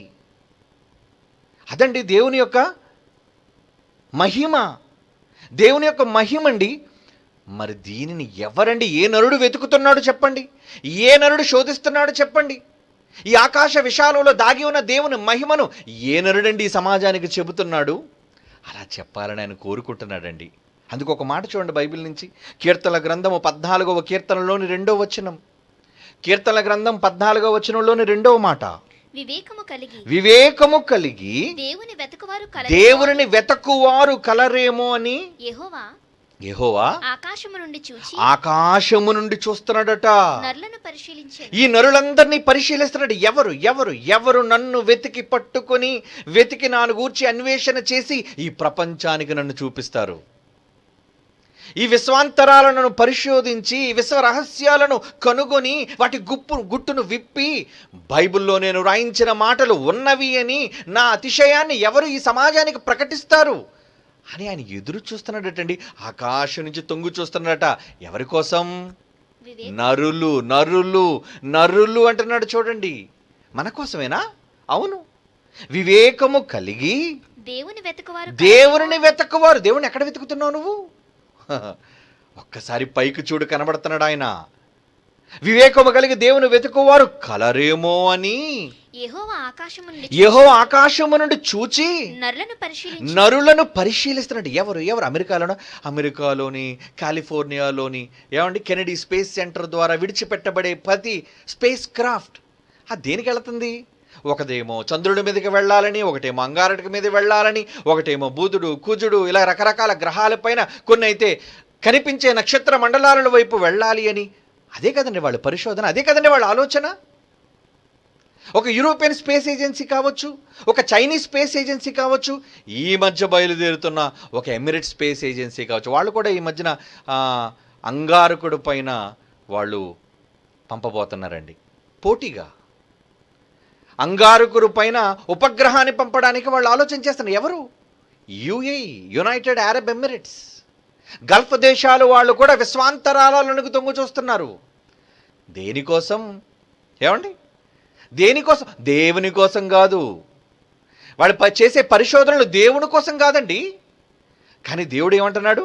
అదండి దేవుని యొక్క మహిమ. దేవుని యొక్క మహిమండి. మరి దీనిని ఎవరండి, ఏ నరుడు వెతుకుతున్నాడు చెప్పండి? ఏ నరుడు శోధిస్తున్నాడు చెప్పండి? ఈ ఆకాశ విశాలంలో దాగి ఉన్న దేవుని మహిమను ఏ నరుడండి ఈ సమాజానికి చెబుతున్నాడు? అలా చెప్పాలని ఆయన కోరుకుంటున్నాడండి. అందుకు ఒక మాట చూడండి బైబిల్ నుంచి. కీర్తనల గ్రంథము 14వ కీర్తనలోని 2వ వచనం. కీర్తనల గ్రంథం 14వ వచనంలోని 2వ మాట. వివేకము కలిగి దేవుని వెతకువారు కలరేమో అని యెహోవా ఆకాశము నుండి చూస్తున్నాడట. ఈ నరులందరినీ పరిశీలిస్తున్నాడు. ఎవరు నన్ను వెతికి పట్టుకొని, వెతికి నాను గూర్చి అన్వేషణ చేసి ఈ ప్రపంచానికి నన్ను చూపిస్తారు. ఈ విశ్వాంతరాలను పరిశోధించి, విశ్వ రహస్యాలను కనుగొని, వాటి గుట్టును విప్పి, బైబిల్లో నేను రాయించిన మాటలు ఉన్నవి అని నా అతిశయాన్ని ఎవరు ఈ సమాజానికి ప్రకటిస్తారు అని ఆయన ఎదురు చూస్తున్నాడటండి. ఆకాశం నుంచి తొంగు చూస్తున్నాడట. ఎవరి కోసం? నరులు అంటున్నాడు. చూడండి, మన కోసమేనా? అవును. వివేకము కలిగి దేవుని వెతకువారు. దేవుని ఎక్కడ వెతుకుతున్నావు నువ్వు? ఒక్కసారి పైకి చూడు, కనబడుతున్నాడు ఆయన. వివేకము కలిగి దేవుని వెతుకువారు కలరేమో అని యెహోవా ఆకాశము నుండి చూచి నరులను పరిశీలిస్తున్నాడు. ఎవరు? అమెరికాలోని, కాలిఫోర్నియాలోని కెనడీ స్పేస్ సెంటర్ ద్వారా విడిచిపెట్టబడే ప్రతి స్పేస్ క్రాఫ్ట్ దేనికి వెళుతుంది? ఒకదేమో చంద్రుడి మీదకి వెళ్ళాలని, ఒకటేమో అంగారక మీద వెళ్ళాలని, ఒకటేమో బుధుడు, కుజుడు, ఇలా రకరకాల గ్రహాలపైన, కొన్ని అయితే కనిపించే నక్షత్ర మండలాల వైపు వెళ్ళాలి అని. అదే కదండి వాళ్ళ పరిశోధన, అదే కదండి వాళ్ళ ఆలోచన. ఒక యూరోపియన్ స్పేస్ ఏజెన్సీ కావచ్చు, ఒక చైనీస్ స్పేస్ ఏజెన్సీ కావచ్చు, ఈ మధ్య బయలుదేరుతున్న ఒక ఎమిరేట్స్ స్పేస్ ఏజెన్సీ కావచ్చు, వాళ్ళు కూడా ఈ మధ్యన అంగారకుడు పైన వాళ్ళు పంపబోతున్నారండి పోటీగా. అంగారకుడు పైన ఉపగ్రహాన్ని పంపడానికి వాళ్ళు ఆలోచన చేస్తున్నారు. ఎవరు? UAE, United Arab Emirates, Gulf దేశాలు వాళ్ళు కూడా విశ్వాంతరాలకు తొంగు చూస్తున్నారు. దేనికోసం? ఏమండి? దేనికోసం? దేవుని కోసం కాదు, వాళ్ళు చేసే పరిశోధనలు దేవుని కోసం కాదండి. కానీ దేవుడు ఏమంటున్నాడు?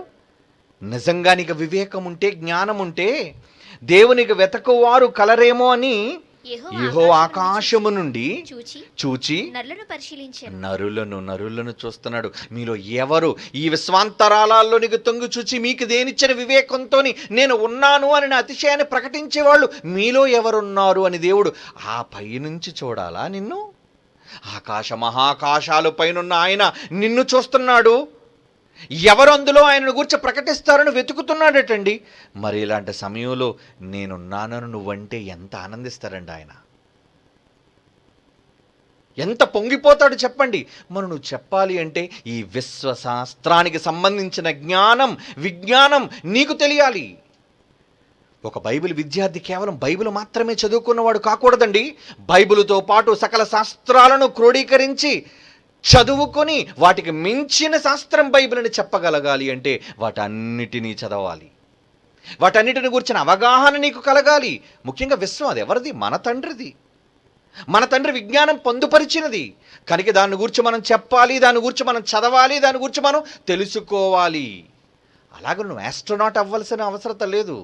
నిజంగా నీకు వివేకం ఉంటే, జ్ఞానం ఉంటే దేవునికి వెతకువారు కలరేమో అని యెహోవా ఆకాశము నుండి చూచి నరులను చూస్తున్నాడు. మీలో ఎవరు ఈ విశ్వాంతరాలలోనికి తొంగి చూచి మీకు దేనిచ్చిన వివేకంతో నేను ఉన్నాను అని నా అతిశయాన్ని ప్రకటించేవాళ్ళు మీలో ఎవరున్నారు అని దేవుడు ఆ పైనుంచి చూడాలా నిన్ను? ఆకాశ మహాకాశాలు పైనున్న ఆయన నిన్ను చూస్తున్నాడు. ఎవరు అందులో ఆయనను గురించి ప్రకటిస్తారని వెతుకుతున్నాడటండి. మరి ఇలాంటి సమయంలో నేనున్నానని నువ్వంటే ఎంత ఆనందిస్తారండి ఆయన, ఎంత పొంగిపోతాడు చెప్పండి. మరి నువ్వు చెప్పాలి అంటే ఈ విశ్వశాస్త్రానికి సంబంధించిన జ్ఞానం, విజ్ఞానం నీకు తెలియాలి. ఒక బైబిల్ విద్యార్థి కేవలం బైబిల్ మాత్రమే చదువుకున్నవాడు కాకూడదండి. బైబిలుతో పాటు సకల శాస్త్రాలను క్రోడీకరించి చదువుకొని వాటికి మించిన శాస్త్రం బైబిల్ అని చెప్పగలగాలి అంటే వాటన్నిటినీ చదవాలి. వాటన్నిటిని గురించిన అవగాహన నీకు కలగాలి. ముఖ్యంగా విశ్వం అది ఎవరిది? మన తండ్రిది. మన తండ్రి విజ్ఞానం పొందుపరిచినది కనుక దాని గురించి మనం చెప్పాలి, దాని గురించి మనం చదవాలి, దాని గురించి మనం తెలుసుకోవాలి. అలాగే నువ్వు ఆస్ట్రోనాట్ అవ్వాల్సిన అవసరం లేదు.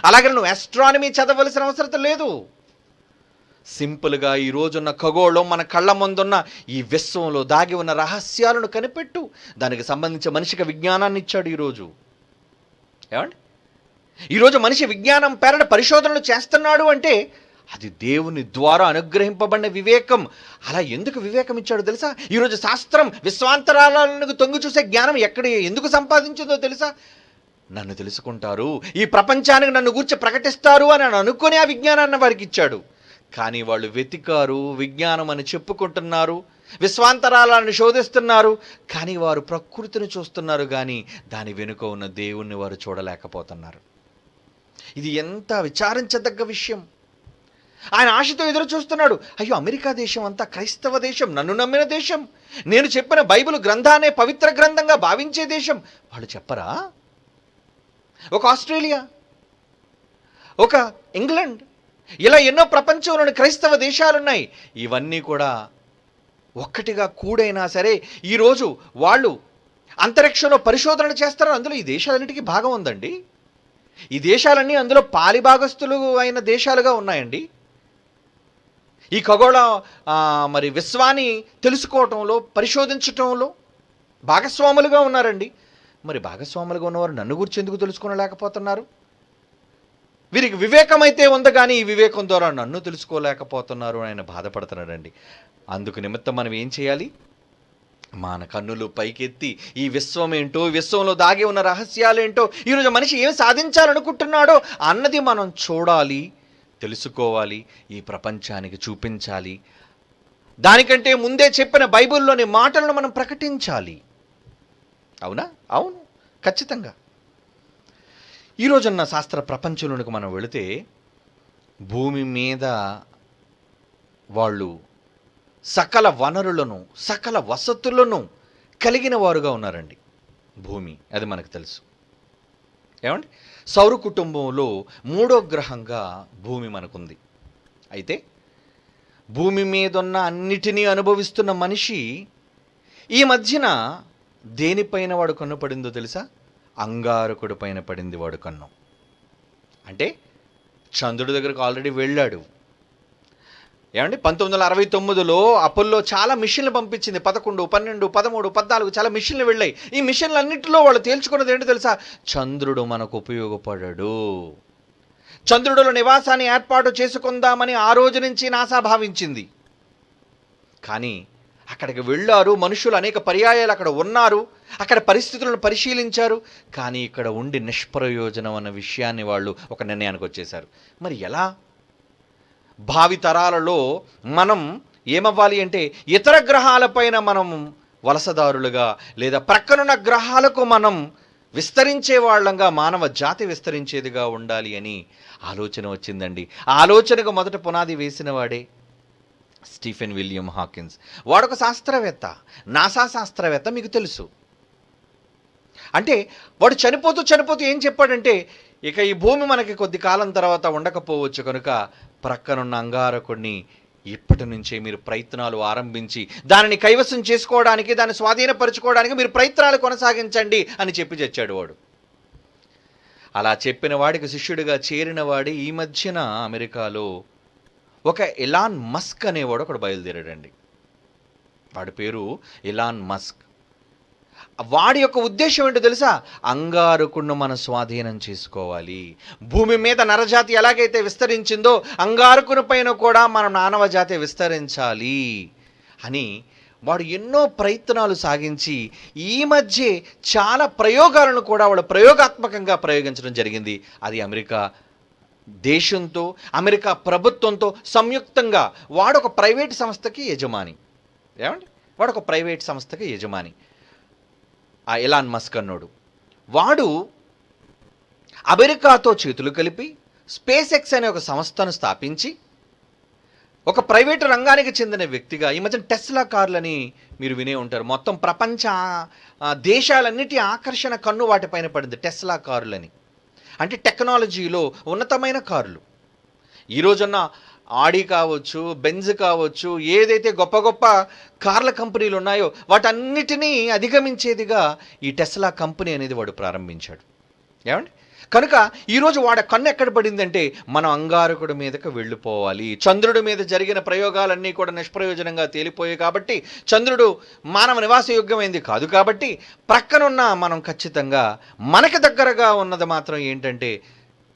అలాగే నువ్వు ఆస్ట్రానమీ చదవలసిన అవసరం లేదు. సింపుల్గా ఈ రోజున్న ఖగోళం మన కళ్ళ ముందున్న ఈ విశ్వంలో దాగి ఉన్న రహస్యాలను కనిపెట్టు. దానికి సంబంధించిన మనిషికి విజ్ఞానాన్ని ఇచ్చాడు ఈరోజు. ఏమండి, ఈరోజు మనిషి విజ్ఞానం పేరట పరిశోధనలు చేస్తున్నాడు అంటే అది దేవుని ద్వారా అనుగ్రహింపబడిన వివేకం. అలా ఎందుకు వివేకం ఇచ్చాడో తెలుసా? ఈరోజు శాస్త్రం విశ్వాంతరాలకు తొంగి చూసే జ్ఞానం ఎందుకు సంపాదించిందో తెలుసా? నన్ను తెలుసుకుంటారు, ఈ ప్రపంచానికి నన్ను గూర్చి ప్రకటిస్తారు అని అనుకునే ఆ విజ్ఞానాన్ని వారికి ఇచ్చాడు. కానీ వాళ్ళు వెతికారు, విజ్ఞానం అని చెప్పుకుంటున్నారు, విశ్వాంతరాలను శోధిస్తున్నారు, కానీ వారు ప్రకృతిని చూస్తున్నారు, కానీ దాని వెనుక ఉన్న దేవుణ్ణి వారు చూడలేకపోతున్నారు. ఇది ఎంత విచారించదగ్గ విషయం. ఆయన ఆశతో ఎదురు చూస్తున్నాడు. అయ్యో, అమెరికా దేశం అంతా క్రైస్తవ దేశం, నన్ను నమ్మిన దేశం, నేను చెప్పిన బైబిల్ గ్రంథాన్నే పవిత్ర గ్రంథంగా భావించే దేశం. వాళ్ళు చెప్పరా? ఒక ఆస్ట్రేలియా, ఒక ఇంగ్లాండ్, ఇలా ఎన్నో ప్రపంచంలోని క్రైస్తవ దేశాలున్నాయి. ఇవన్నీ కూడా ఒక్కటిగా కూడైనా సరే ఈరోజు వాళ్ళు అంతరిక్షంలో పరిశోధనలు చేస్తారు. అందులో ఈ దేశాలన్నిటికీ భాగం ఉందండి. ఈ దేశాలన్నీ అందులో పాలిభాగస్తులు అయిన దేశాలుగా ఉన్నాయండి. ఈ ఖగోళ మరి విశ్వాన్ని తెలుసుకోవటంలో, పరిశోధించటంలో భాగస్వాములుగా ఉన్నారండి. మరి భాగస్వాములుగా ఉన్నవారు నన్ను గురించి ఎందుకు తెలుసుకోలేకపోతున్నారు? వీరికి వివేకం అయితే ఉంది, కానీ ఈ వివేకం ద్వారా నన్ను తెలుసుకోలేకపోతున్నారు ఆయన బాధపడుతున్నాడండి. అందుకు నిమిత్తం మనం ఏం చేయాలి? మన కన్నులు పైకెత్తి ఈ విశ్వం ఏంటో, విశ్వంలో దాగి ఉన్న రహస్యాలేంటో, ఈరోజు మనిషి ఏం సాధించాలనుకుంటున్నాడో అన్నది మనం చూడాలి, తెలుసుకోవాలి, ఈ ప్రపంచానికి చూపించాలి. దానికంటే ముందే చెప్పిన బైబిల్లోని మాటలను మనం ప్రకటించాలి. అవునా? అవును, ఖచ్చితంగా. ఈరోజున్న శాస్త్ర ప్రపంచంలోనికి మనం వెళితే భూమి మీద వాళ్ళు సకల వనరులను, సకల వసతులను కలిగిన వారుగా ఉన్నారండి. భూమి అది మనకు తెలుసు. ఏమండి, సౌర కుటుంబంలో 3వ గ్రహంగా భూమి మనకుంది. అయితే భూమి మీద ఉన్న అన్నిటినీ అనుభవిస్తున్న మనిషి ఈ మధ్యన దేనిపైన వాడు కన్ను పడిందో తెలుసా? అంగారకుడి పైన పడింది వాడు కన్ను. అంటే చంద్రుడి దగ్గరకు ఆల్రెడీ వెళ్ళాడు. ఏమండి, 1969లో అపోలో చాలా మిషన్లు పంపించింది. 11, 12, 13, 14 చాలా మిషన్లు వెళ్ళాయి. ఈ మిషన్లు అన్నింటిలో వాళ్ళు తేల్చుకున్నది ఏంటో తెలుసా? చంద్రుడు మనకు ఉపయోగపడడు. చంద్రుడిలో నివాసాన్ని ఏర్పాటు చేసుకుందామని ఆ రోజు నుంచి నాసా భావించింది. కానీ అక్కడికి వెళ్ళారు మనుషులు, అనేక పర్యాయాలు అక్కడ ఉన్నారు, అక్కడ పరిస్థితులను పరిశీలించారు, కానీ ఇక్కడ ఉండి నిష్ప్రయోజనం అన్న విషయాన్ని వాళ్ళు ఒక నిర్ణయానికి వచ్చేశారు. మరి ఎలా? భావితరాలలో మనం ఏమవ్వాలి అంటే ఇతర గ్రహాలపైన మనం వలసదారులుగా, లేదా ప్రక్కనున్న గ్రహాలకు మనం విస్తరించే వాళ్ళంగా, మానవ జాతి విస్తరించేదిగా ఉండాలి అని ఆలోచన వచ్చిందండి. ఆ ఆలోచనకు మొదట పునాది వేసిన వాడే స్టీఫెన్ విలియం హాకిన్స్. వాడొక శాస్త్రవేత్త, నాసా శాస్త్రవేత్త, మీకు తెలుసు. అంటే వాడు చనిపోతూ ఏం చెప్పాడంటే, ఇక ఈ భూమి మనకి కొద్ది కాలం తర్వాత ఉండకపోవచ్చు కనుక ప్రక్కనున్న అంగారకుడిని ఇప్పటి నుంచే మీరు ప్రయత్నాలు ఆరంభించి దానిని కైవసం చేసుకోవడానికి, దాన్ని స్వాధీనపరచుకోవడానికి మీరు ప్రయత్నాలు కొనసాగించండి అని చెప్పి చచ్చాడు వాడు. అలా చెప్పిన వాడికి శిష్యుడిగా చేరిన వాడి ఈ మధ్యన అమెరికాలో ఒక ఎలాన్ మస్క్ అనేవాడు ఒకడు బయలుదేరాడండి. వాడి పేరు ఎలాన్ మస్క్. వాడి యొక్క ఉద్దేశం ఏంటో తెలుసా? అంగారకుడిని మనం స్వాధీనం చేసుకోవాలి. భూమి మీద నరజాతి ఎలాగైతే విస్తరించిందో అంగారకుని పైన కూడా మన మానవ జాతి విస్తరించాలి అని వాడు ఎన్నో ప్రయత్నాలు సాగించి ఈ మధ్య చాలా ప్రయోగాలను కూడా వాడు ప్రయోగాత్మకంగా ప్రయోగించడం జరిగింది. అది అమెరికా దేశంతో, అమెరికా ప్రభుత్వంతో సంయుక్తంగా వాడొక ప్రైవేట్ సంస్థకి యజమాని. ఏమండి, వాడొక ప్రైవేట్ సంస్థకి యజమాని. ఆ ఎలాన్ మస్క్ అన్నోడు వాడు అమెరికాతో చేతులు కలిపి స్పేస్ ఎక్స్ అనే ఒక సంస్థను స్థాపించి ఒక ప్రైవేటు రంగానికి చెందిన వ్యక్తిగా ఈ మధ్య టెస్లా కార్లని మీరు వినే ఉంటారు. మొత్తం ప్రపంచ దేశాలన్నిటి ఆకర్షణ కన్ను వాటిపైన పడింది టెస్లా కారులని. అంటే టెక్నాలజీలో ఉన్నతమైన కార్లు. ఈ రోజున్న ఆడి కావచ్చు, బెంజ్ కావచ్చు, ఏదైతే గొప్ప గొప్ప కార్ల కంపెనీలు ఉన్నాయో వాటన్నిటినీ అధిగమించేదిగా ఈ టెస్లా కంపెనీ అనేది వాడు ప్రారంభించాడు. ఏమండి, కనుక ఈరోజు వాడి కన్ను ఎక్కడ పడిందంటే మనం అంగారకుడి మీదకి వెళ్ళిపోవాలి. చంద్రుడి మీద జరిగిన ప్రయోగాలన్నీ కూడా నిష్ప్రయోజనంగా తేలిపోయాయి కాబట్టి, చంద్రుడు మానవ నివాసయోగ్యమైంది కాదు కాబట్టి, ప్రక్కనున్న మనం ఖచ్చితంగా మనకు దగ్గరగా ఉన్నది మాత్రం ఏంటంటే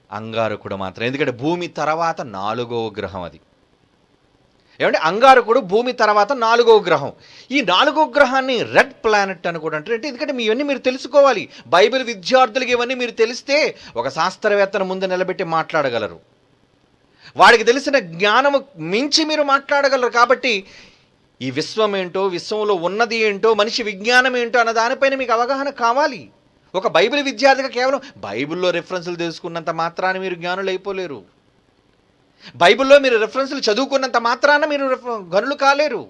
అంగారకుడు మాత్రం. ఎందుకంటే భూమి తర్వాత 4వ గ్రహం అది. ఏమంటే అంగారకుడు భూమి తర్వాత 4వ గ్రహం. ఈ 4వ గ్రహాన్ని రెడ్ ప్లానెట్ అని కూడా అంటారు. అంటే ఎందుకంటే ఇవన్నీ మీరు తెలుసుకోవాలి. బైబిల్ విద్యార్థులకి ఇవన్నీ మీరు తెలిస్తే ఒక శాస్త్రవేత్తను ముందు నిలబెట్టి మాట్లాడగలరు. వాడికి తెలిసిన జ్ఞానము మించి మీరు మాట్లాడగలరు. కాబట్టి ఈ విశ్వం ఏంటో, విశ్వంలో ఉన్నది ఏంటో, మనిషి విజ్ఞానం ఏంటో అన్న దానిపైన మీకు అవగాహన కావాలి. ఒక బైబిల్ విద్యార్థిగా కేవలం బైబిల్లో రెఫరెన్సులు తెలుసుకున్నంత మాత్రాన మీరు జ్ఞానులు అయిపోలేరు. బైబిల్లో మీరు రెఫరెన్సులు చదువుకున్నంత మాత్రాన మీరు గనులు కాలేరు.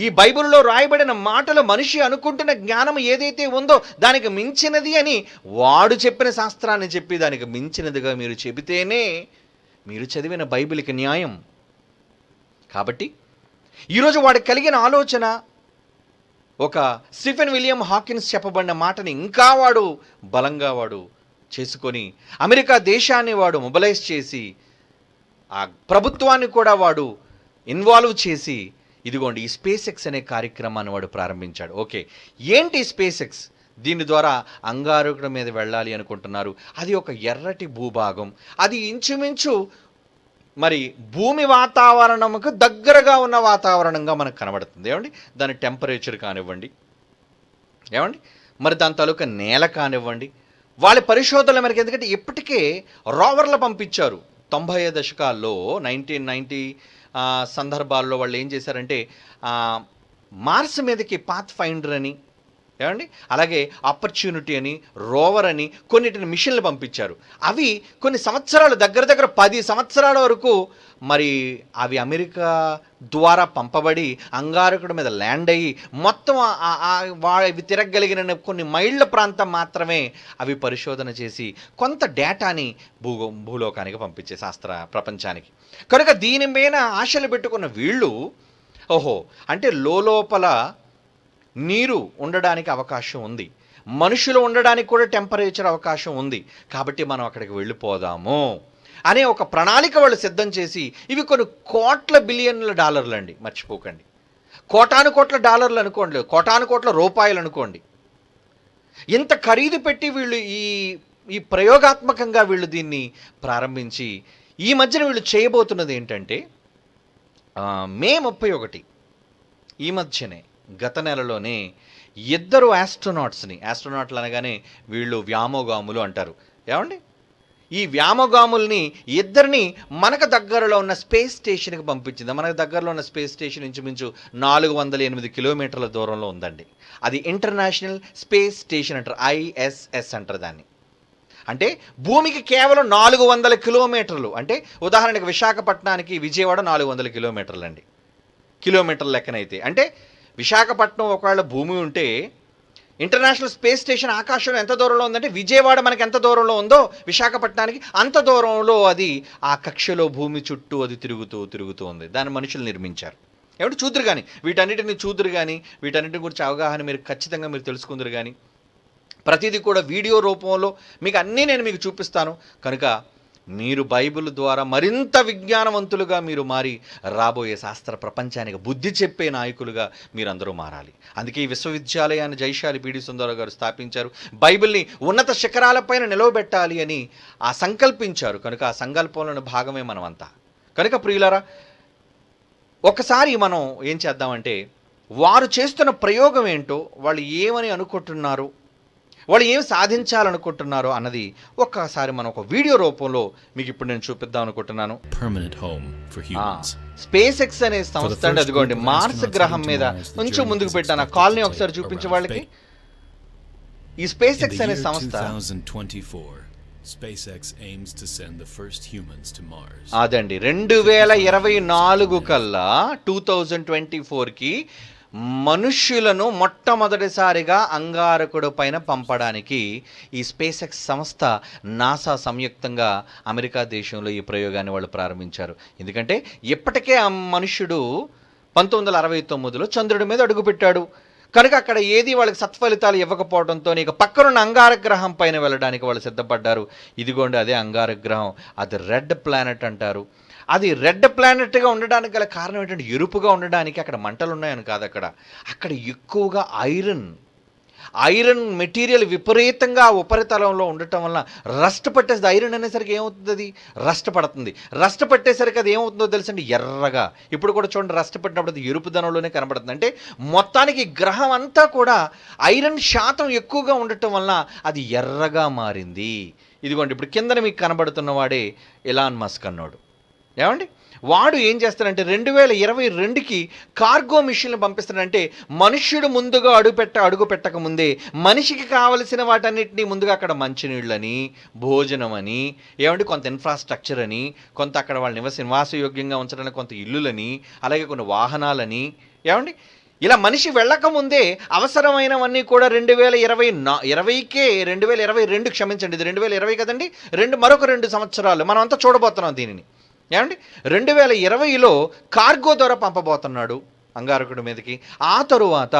ఈ బైబిల్లో రాయబడిన మాటలు మనిషి అనుకుంటున్న జ్ఞానం ఏదైతే ఉందో దానికి మించినది అని వాడు చెప్పిన శాస్త్రాన్ని చెప్పి దానికి మించినదిగా మీరు చెబితేనే మీరు చదివిన బైబిల్కి న్యాయం. కాబట్టి ఈరోజు వాడికి కలిగిన ఆలోచన ఒక స్టీఫెన్ విలియం హాకిన్స్ చెప్పబడిన మాటని ఇంకా వాడు బలంగా వాడు చేసుకొని అమెరికా దేశాన్ని వాడు మొబలైజ్ చేసి ఆ ప్రభుత్వాన్ని కూడా వాడు ఇన్వాల్వ్ చేసి ఇదిగోండి ఈ స్పేస్ ఎక్స్ అనే కార్యక్రమాన్ని వాడు ప్రారంభించాడు. ఓకే, ఏంటి స్పేస్ ఎక్స్? దీని ద్వారా అంగారకుడి మీద వెళ్ళాలి అనుకుంటున్నారు. అది ఒక ఎర్రటి భూభాగం. అది ఇంచుమించు మరి భూమి వాతావరణంకు దగ్గరగా ఉన్న వాతావరణంగా మనకు కనబడుతుంది. ఏమండి, దాని టెంపరేచర్ కానివ్వండి, ఏమండి మరి దాని తాలూకా నేల కానివ్వండి, వాళ్ళ పరిశోధనల మేరకు. ఎందుకంటే ఇప్పటికే రోవర్లు పంపించారు 90 దశకాల్లో 1990 సందర్భాల్లో వాళ్ళు ఏం చేశారంటే మార్స్ మీదకి పాత్ ఫైండర్ అని, ఏమండి అలాగే ఆపర్చునిటీ అని, రోవర్ అని కొన్నిటిని మిషన్లు పంపించారు. అవి కొన్ని సంవత్సరాలు దగ్గర 10 సంవత్సరాల వరకు మరి అవి అమెరికా ద్వారా పంపబడి అంగారకుడి మీద ల్యాండ్ అయ్యి మొత్తం అవి తిరగగలిగిన కొన్ని మైళ్ళ ప్రాంతం మాత్రమే అవి పరిశోధన చేసి కొంత డేటాని భూలోకానికి పంపించే శాస్త్ర ప్రపంచానికి. కనుక దీని మీద ఆశలు పెట్టుకున్న వీళ్ళు ఓహో అంటే లోపల నీరు ఉండడానికి అవకాశం ఉంది, మనుషులు ఉండడానికి కూడా టెంపరేచర్ అవకాశం ఉంది, కాబట్టి మనం అక్కడికి వెళ్ళిపోదాము అనే ఒక ప్రణాళిక వాళ్ళు సిద్ధం చేసి, ఇవి కొన్ని కోట్ల బిలియన్ల డాలర్లు అండి, మర్చిపోకండి. కోటాను కోట్ల డాలర్లు అనుకోండి, కోటాను కోట్ల రూపాయలు అనుకోండి. ఇంత ఖరీదు పెట్టి వీళ్ళు ఈ ప్రయోగాత్మకంగా వీళ్ళు దీన్ని ప్రారంభించి ఈ మధ్యన వీళ్ళు చేయబోతున్నది ఏంటంటే మే 31 ఈ మధ్యనే గత నెలలోనే 2 ఆస్ట్రోనాట్లు అనగానే వీళ్ళు వ్యామోగాములు అంటారు. ఏమండి, ఈ వ్యామోగాముల్ని 2 మనకు దగ్గరలో ఉన్న స్పేస్ స్టేషన్కి పంపించింది. మనకు దగ్గరలో ఉన్న స్పేస్ స్టేషన్ ఇంచుమించు 408 కిలోమీటర్ల దూరంలో ఉందండి. అది ఇంటర్నేషనల్ స్పేస్ స్టేషన్ అంటారు, ISS అంటారు దాన్ని. అంటే భూమికి కేవలం 400 కిలోమీటర్లు. అంటే ఉదాహరణకి విశాఖపట్నానికి విజయవాడ 400 కిలోమీటర్లు అండి, కిలోమీటర్ల లెక్కనైతే. అంటే విశాఖపట్నం ఒకవేళ భూమి ఉంటే ఇంటర్నేషనల్ స్పేస్ స్టేషన్ ఆకాశంలో ఎంత దూరంలో ఉందంటే విజయవాడ మనకి ఎంత దూరంలో ఉందో విశాఖపట్నానికి అంత దూరంలో అది ఆ కక్షలో భూమి చుట్టూ అది తిరుగుతూ ఉంది. దాన్ని మనుషులు నిర్మించారు. ఏమంటే చూద్దరు కానీ, వీటన్నిటిని చూద్దరు కానీ, వీటన్నిటి గురించి అవగాహన మీరు ఖచ్చితంగా మీరు తెలుసుకుందరు కానీ, ప్రతిదీ కూడా వీడియో రూపంలో మీకు అన్నీ నేను మీకు చూపిస్తాను. కనుక మీరు బైబిల్ ద్వారా మరింత విజ్ఞానవంతులుగా మీరు మారి రాబోయే శాస్త్ర ప్రపంచానికి బుద్ధి చెప్పే నాయకులుగా మీరందరూ మారాలి. అందుకే ఈ విశ్వవిద్యాలయాన్ని జైశాలి పీడి సుందరరావు గారు స్థాపించారు. బైబిల్ని ఉన్నత శిఖరాలపైన నిలవబెట్టాలి అని ఆ సంకల్పించారు. కనుక ఆ సంకల్పంలోని భాగమే మనమంతా. కనుక ప్రియులారా, ఒకసారి మనం ఏం చేద్దామంటే వారు చేస్తున్న ప్రయోగం ఏంటో, వాళ్ళు ఏమని అనుకుంటున్నారు, వాళ్ళు ఏం సాధించాలనుకుంటున్నారో అన్నది ఒక్కసారి మనం ఒక వీడియో రూపంలో మీకు ఇప్పుడు నేను చూపిద్దాం అనుకుంటున్నాను. స్పేస్ ఎక్స్ అనే సంస్థ అండి, అదిగోండి మార్స్ గ్రహం మీద కొంచెం ముందుకు పెట్టాను. ఆ కాలనీ ఒకసారి చూపించే వాళ్ళకి. ఈ స్పేస్ ఎక్స్ అనే సంస్థ SpaceX aims to send the first humans to Mars. అదండి 2024 కల్లా 2024కి మనుష్యులను మొట్టమొదటిసారిగా అంగారకుడు పైన పంపడానికి ఈ స్పేస్ ఎక్స్ సంస్థ నాసా సంయుక్తంగా అమెరికా దేశంలో ఈ ప్రయోగాన్ని వాళ్ళు ప్రారంభించారు. ఎందుకంటే ఇప్పటికే ఆ మనుష్యుడు 1969లో చంద్రుడి మీద అడుగుపెట్టాడు. కనుక అక్కడ ఏది వాళ్ళకి సత్ఫలితాలు ఇవ్వకపోవడంతో ఇక పక్కనున్న అంగారగ్రహం పైన వెళ్ళడానికి వాళ్ళు సిద్ధపడ్డారు. ఇదిగోండి అదే అంగారగ్రహం. అది రెడ్ ప్లానెట్ అంటారు. అది రెడ్ ప్లానెట్గా ఉండడానికి గల కారణం ఏంటంటే ఎరుపుగా ఉండడానికి అక్కడ మంటలు ఉన్నాయని కాదు, అక్కడ ఎక్కువగా ఐరన్ మెటీరియల్ విపరీతంగా ఉపరితలంలో ఉండటం వల్ల రస్ట్ పట్టేది. ఐరన్ అనేసరికి ఏమవుతుంది, అది రస్ట్ పడుతుంది. రస్ట్ పట్టేసరికి అది ఏమవుతుందో తెలుసండి, ఎర్రగా. ఇప్పుడు కూడా చూడండి, రస్ట్ పట్టినప్పుడు అది ఎరుపుదనంలోనే కనబడుతుంది. అంటే మొత్తానికి గ్రహం అంతా కూడా ఐరన్ శాతం ఎక్కువగా ఉండటం వల్ల అది ఎర్రగా మారింది. ఇదిగోండి ఇప్పుడు కిందన మీకు కనబడుతున్న వాడే ఎలాన్ మస్క్ అన్నాడు. ఏమండి, వాడు ఏం చేస్తాడంటే 2022కి కార్గో మిషన్లు పంపిస్తాడంటే మనుష్యుడు ముందుగా అడుగు పెట్టక ముందే మనిషికి కావలసిన వాటన్నిటినీ ముందుగా అక్కడ మంచినీళ్ళని, భోజనం అని, ఏమండి కొంత ఇన్ఫ్రాస్ట్రక్చర్ అని, కొంత అక్కడ వాళ్ళ నివాసయోగ్యంగా ఉంచడానికి కొంత ఇల్లులని, అలాగే కొన్ని వాహనాలని, ఏమండి ఇలా మనిషి వెళ్ళకముందే అవసరమైనవన్నీ కూడా 2022 క్షమించండి, ఇది 2020 కదండి, మరొక 2 సంవత్సరాలు మనం అంతా చూడబోతున్నాం దీనిని. ఏమండి 2020లో కార్గో ద్వారా పంపబోతున్నాడు అంగారకుడి మీదకి. ఆ తరువాత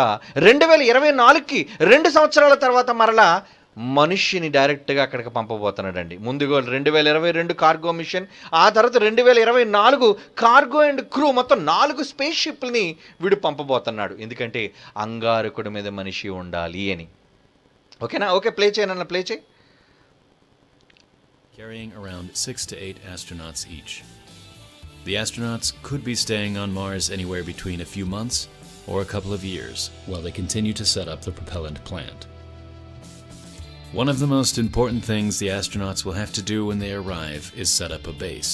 2024కి 2 సంవత్సరాల తర్వాత మరలా మనిషిని డైరెక్ట్గా అక్కడికి పంపబోతున్నాడండి. ముందుగా 2022 కార్గో మిషన్, ఆ తర్వాత 2024 కార్గో అండ్ క్రూ, మొత్తం 4 స్పేస్ షిప్ని వీడు పంపబోతున్నాడు. ఎందుకంటే అంగారకుడి మీద మనిషి ఉండాలి అని. ఓకేనా? ఓకే, ప్లే చేయనన్న ప్లే చేయి. Carrying around 6 to 8 astronauts each. The astronauts could be staying on Mars anywhere between a few months or a couple of years while they continue to set up the propellant plant. One of the most important things the astronauts will have to do when they arrive is set up a base.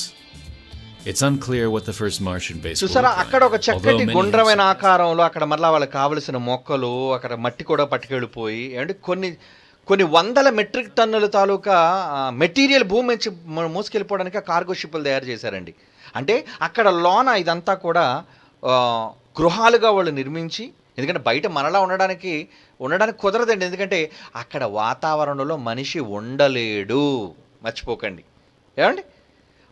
It's unclear what the first Martian base will look like. అక్కడ ఒక చక్కటి గుండ్రమైన ఆకారంలో అక్కడ మరలా వాళ్ళకి కావలసిన మొక్కలు, అక్కడ మట్టి కూడా పట్టుకెళ్ళిపోయి, అంటే కొన్ని వందల మెట్రిక్ టన్నుల తాలూకా మెటీరియల్ భూమి నుంచి మోసుకెళ్ళిపోవడానికి ఆ కార్గో షిప్పులు తయారు చేశారండి. అంటే అక్కడ లోన ఇదంతా కూడా గృహాలుగా వాళ్ళు నిర్మించి, ఎందుకంటే బయట మనలా ఉండడానికి కుదరదండి. ఎందుకంటే అక్కడ వాతావరణంలో మనిషి ఉండలేడు, మర్చిపోకండి. ఏమండి,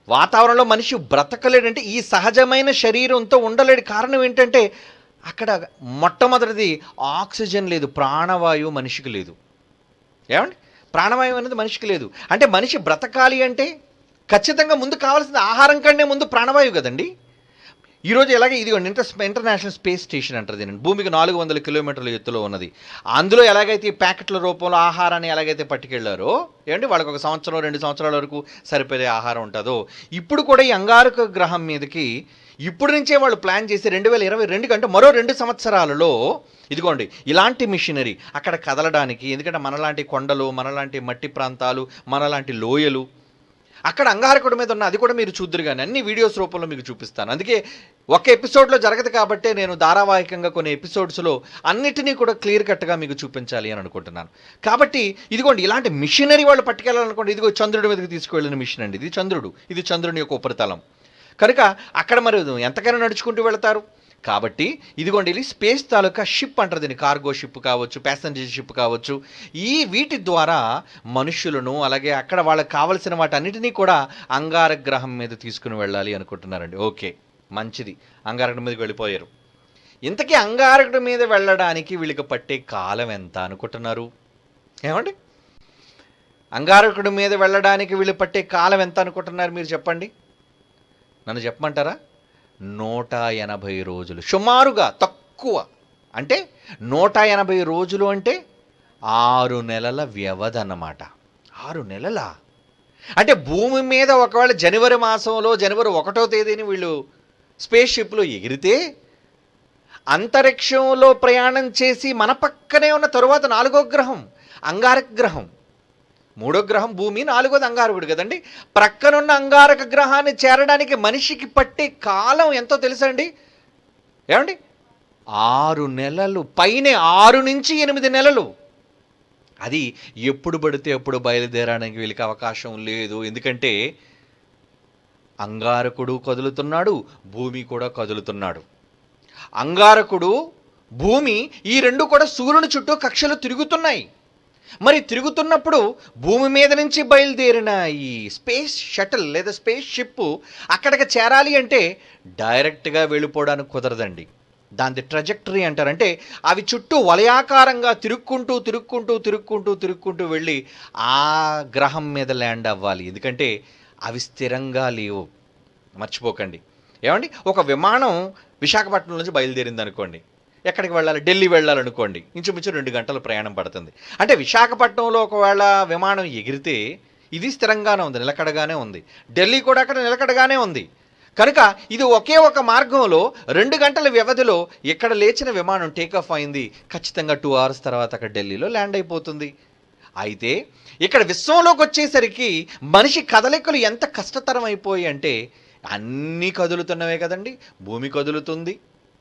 వాతావరణంలో మనిషి బ్రతకలేడంటే ఈ సహజమైన శరీరంతో ఉండలేడు. కారణం ఏంటంటే అక్కడ మొట్టమొదటిది ఆక్సిజన్ లేదు, ప్రాణవాయువు మనిషికి లేదు. ఏమండి, ప్రాణవాయువు అనేది మనిషికి లేదు. అంటే మనిషి బ్రతకాలి అంటే ఖచ్చితంగా ముందు కావాల్సింది ఆహారం కంటే ముందు ప్రాణవాయువు కదండి. ఈరోజు ఎలాగే ఇది ఇంటర్నేషనల్ స్పేస్ స్టేషన్ అంటారు దీనిని. భూమికి 400 కిలోమీటర్ల ఎత్తులో ఉన్నది. అందులో ఎలాగైతే ఈ ప్యాకెట్ల రూపంలో ఆహారాన్ని ఎలాగైతే పట్టుకెళ్లారో, ఏమంటే వాళ్ళకి 1 సంవత్సరం 2 సంవత్సరాల వరకు సరిపోయే ఆహారం ఉంటుందో, ఇప్పుడు కూడా ఈ అంగారక గ్రహం మీదకి ఇప్పుడు నుంచే వాళ్ళు ప్లాన్ చేసి 2022 కంటే మరో 2 సంవత్సరాలలో ఇదిగోండి ఇలాంటి మిషనరీ అక్కడ కదలడానికి. ఎందుకంటే మనలాంటి కొండలు, మనలాంటి మట్టి ప్రాంతాలు, మనలాంటి లోయలు అక్కడ అంగారకుడి మీద ఉన్న, అది కూడా మీరు చూద్దరు కానీ అన్ని వీడియోస్ రూపంలో మీకు చూపిస్తాను. అందుకే ఒక ఎపిసోడ్లో జరగదు కాబట్టి నేను ధారావాహికంగా కొన్ని ఎపిసోడ్స్లో అన్నిటినీ కూడా క్లియర్ కట్గా మీకు చూపించాలి అని అనుకుంటున్నాను. కాబట్టి ఇదిగోండి ఇలాంటి మిషనరీ వాళ్ళు పట్టుకెళ్ళాలనుకోండి, ఇదిగో చంద్రుడి మీదకి తీసుకువెళ్ళిన మిషన్ అండి. ఇది చంద్రుడు, ఇది చంద్రుని యొక్క ఉపరితలం. కనుక అక్కడ మరి ఎంతకైనా నడుచుకుంటూ వెళ్తారు. కాబట్టి ఇదిగోండి ఇది స్పేస్ తాలూకా షిప్ అంటారు దీన్ని. కార్గో షిప్ కావచ్చు, ప్యాసింజర్ షిప్ కావచ్చు. వీటి ద్వారా మనుషులను అలాగే అక్కడ వాళ్ళకి కావలసిన వాటన్నిటినీ కూడా అంగారక గ్రహం మీద తీసుకుని వెళ్ళాలి అనుకుంటున్నారండి. ఓకే, మంచిది. అంగారకుడి మీదకి వెళ్ళిపోయారు. ఇంతకీ అంగారకుడి మీద వెళ్ళడానికి వీళ్ళకి పట్టే కాలం ఎంత అనుకుంటున్నారు? ఏమండి, అంగారకుడి మీద వెళ్ళడానికి వీళ్ళు పట్టే కాలం ఎంత అనుకుంటున్నారు మీరు చెప్పండి? నన్ను చెప్పమంటారా? 180 రోజులు. సుమారుగా తక్కువ అంటే 180 రోజులు అంటే 6 నెలల వ్యవధి అన్నమాట. 6 నెలల అంటే భూమి మీద ఒకవేళ జనవరి మాసంలో జనవరి 1వ తేదీని వీళ్ళు స్పేస్ షిప్లో ఎగిరితే అంతరిక్షంలో ప్రయాణం చేసి మన పక్కనే ఉన్న తరువాత 4వ గ్రహం అంగారక గ్రహం, 3వ గ్రహం భూమి, 4వది అంగారకుడు కదండి. ప్రక్కనున్న అంగారక గ్రహాన్ని చేరడానికి మనిషికి పట్టే కాలం ఎంతో తెలుసా అండి? ఏమండి, 6 నెలలు పైనే, 6 నుంచి 8 నెలలు. అది ఎప్పుడు పడితే అప్పుడు బయలుదేరడానికి వీళ్ళకి అవకాశం లేదు. ఎందుకంటే అంగారకుడు కదులుతున్నాడు, భూమి కూడా కదులుతున్నాడు. అంగారకుడు, భూమి ఈ రెండు కూడా సూర్యుని చుట్టూ కక్షలు తిరుగుతున్నాయి. మరి తిరుగుతున్నప్పుడు భూమి మీద నుంచి బయలుదేరిన ఈ స్పేస్ షటిల్ లేదా స్పేస్ షిప్ అక్కడికి చేరాలి అంటే డైరెక్ట్గా వెళ్ళిపోవడానికి కుదరదండి. దాని ట్రజెక్టరీ అంటారంటే అవి చుట్టూ వలయాకారంగా తిరుక్కుంటూ తిరుక్కుంటూ తిరుక్కుంటూ తిరుక్కుంటూ వెళ్ళి ఆ గ్రహం మీద ల్యాండ్ అవ్వాలి. ఎందుకంటే అవి స్థిరంగా లేవు, మర్చిపోకండి. ఏమండి, ఒక విమానం విశాఖపట్నం నుంచి బయలుదేరింది అనుకోండి, ఎక్కడికి వెళ్ళాలి? ఢిల్లీ వెళ్ళాలనుకోండి, ఇంచుమించు 2 గంటల ప్రయాణం పడుతుంది. అంటే విశాఖపట్నంలో ఒకవేళ విమానం ఎగిరితే ఇది స్థిరంగానే ఉంది, నిలకడగానే ఉంది. ఢిల్లీ కూడా అక్కడ నిలకడగానే ఉంది. కనుక ఇది ఒకే ఒక మార్గంలో 2 గంటల వ్యవధిలో ఇక్కడ లేచిన విమానం టేకాఫ్ అయింది, ఖచ్చితంగా 2 hours తర్వాత అక్కడ ఢిల్లీలో ల్యాండ్ అయిపోతుంది. అయితే ఇక్కడ విశ్వంలోకి వచ్చేసరికి మనిషి కదలికలు ఎంత కష్టతరం అయిపోయి అంటే అన్నీ కదులుతున్నవే కదండి. భూమి కదులుతుంది.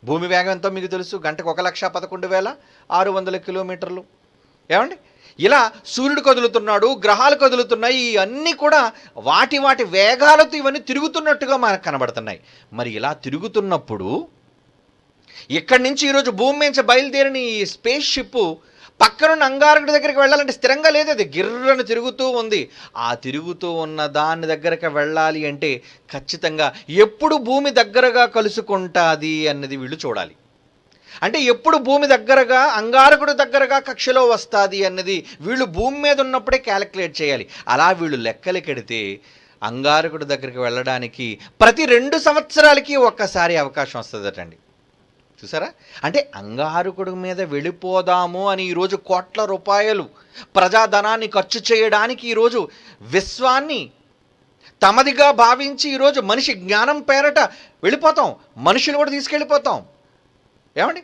భూమి వేగం ఎంతో మీకు తెలుసు, గంటకు 1,11,600 కిలోమీటర్లు. ఏమండి, ఇలా సూర్యుడు కదులుతున్నాడు, గ్రహాలు కదులుతున్నాయి, ఇవన్నీ కూడా వాటి వాటి వేగాలతో ఇవన్నీ తిరుగుతున్నట్టుగా మనకు కనబడుతున్నాయి. మరి ఇలా తిరుగుతున్నప్పుడు ఇక్కడి నుంచి ఈరోజు భూమి నుంచి బయలుదేరిన ఈ స్పేస్ షిప్ పక్కనున్న అంగారకుడి దగ్గరికి వెళ్ళాలంటే స్థిరంగా లేదు, అది గిర్రను తిరుగుతూ ఉంది. ఆ తిరుగుతూ ఉన్న దాని దగ్గరకు వెళ్ళాలి అంటే ఖచ్చితంగా ఎప్పుడు భూమి దగ్గరగా కలుసుకుంటుంది అన్నది వీళ్ళు చూడాలి. అంటే ఎప్పుడు భూమి దగ్గరగా అంగారకుడి దగ్గరగా కక్షలో వస్తుంది అన్నది వీళ్ళు భూమి మీద ఉన్నప్పుడే క్యాలిక్యులేట్ చేయాలి. అలా వీళ్ళు లెక్కలు కడితే అంగారకుడి దగ్గరికి వెళ్ళడానికి ప్రతి 2 సంవత్సరాలకి ఒక్కసారి అవకాశం వస్తుందటండి. చూసారా? అంటే అంగారకుడి మీద వెళ్ళిపోదాము అని ఈరోజు కోట్ల రూపాయలు ప్రజాధనాన్ని ఖర్చు చేయడానికి ఈరోజు విశ్వాన్ని తమదిగా భావించి ఈరోజు మనిషి జ్ఞానం పేరట వెళ్ళిపోతాం. మనుషులు కూడా తీసుకెళ్ళిపోతాం. ఏమండి,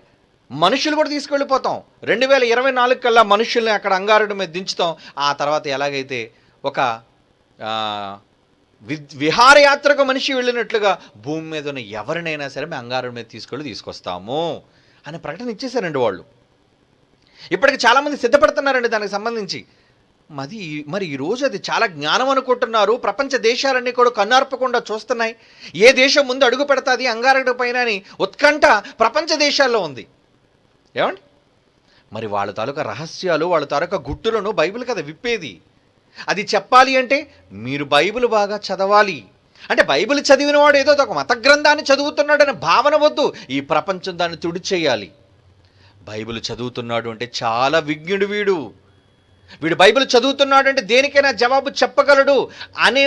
మనుషులు కూడా తీసుకెళ్ళిపోతాం. 2024 కల్లా మనుషుల్ని అక్కడ అంగారకుడి మీద దించుతాం. ఆ తర్వాత ఎలాగైతే ఒక విహారయాత్రకు మనిషి వెళ్ళినట్లుగా భూమి మీద ఉన్న ఎవరినైనా సరే మేము అంగారకుడి మీద తీసుకొస్తాము అనే ప్రకటన ఇచ్చేశారండి వాళ్ళు. ఇప్పటికి చాలామంది సిద్ధపడుతున్నారండి దానికి సంబంధించి. మరి ఈరోజు అది చాలా జ్ఞానం అనుకుంటున్నారు. ప్రపంచ దేశాలన్నీ కూడా కన్నార్పకుండా చూస్తున్నాయి. ఏ దేశం ముందు అడుగు పెడతాది అంగారకుడి పైన అని ఉత్కంఠ ప్రపంచ దేశాల్లో ఉంది. ఏమండి, మరి వాళ్ళ తాలూకా రహస్యాలు, వాళ్ళ తాలూకా గుట్టులను బైబిల్ కదా విప్పేది. అది చెప్పాలి అంటే మీరు బైబిల్ బాగా చదవాలి. అంటే బైబిల్ చదివిన వాడు ఏదో ఒక మత గ్రంథాన్ని చదువుతున్నాడనే భావన వద్దు. ఈ ప్రపంచం దాన్ని తుడిచేయాలి. బైబిల్ చదువుతున్నాడు అంటే చాలా విజ్ఞుడు వీడు బైబిల్ చదువుతున్నాడు అంటే దేనికైనా జవాబు చెప్పగలడు అనే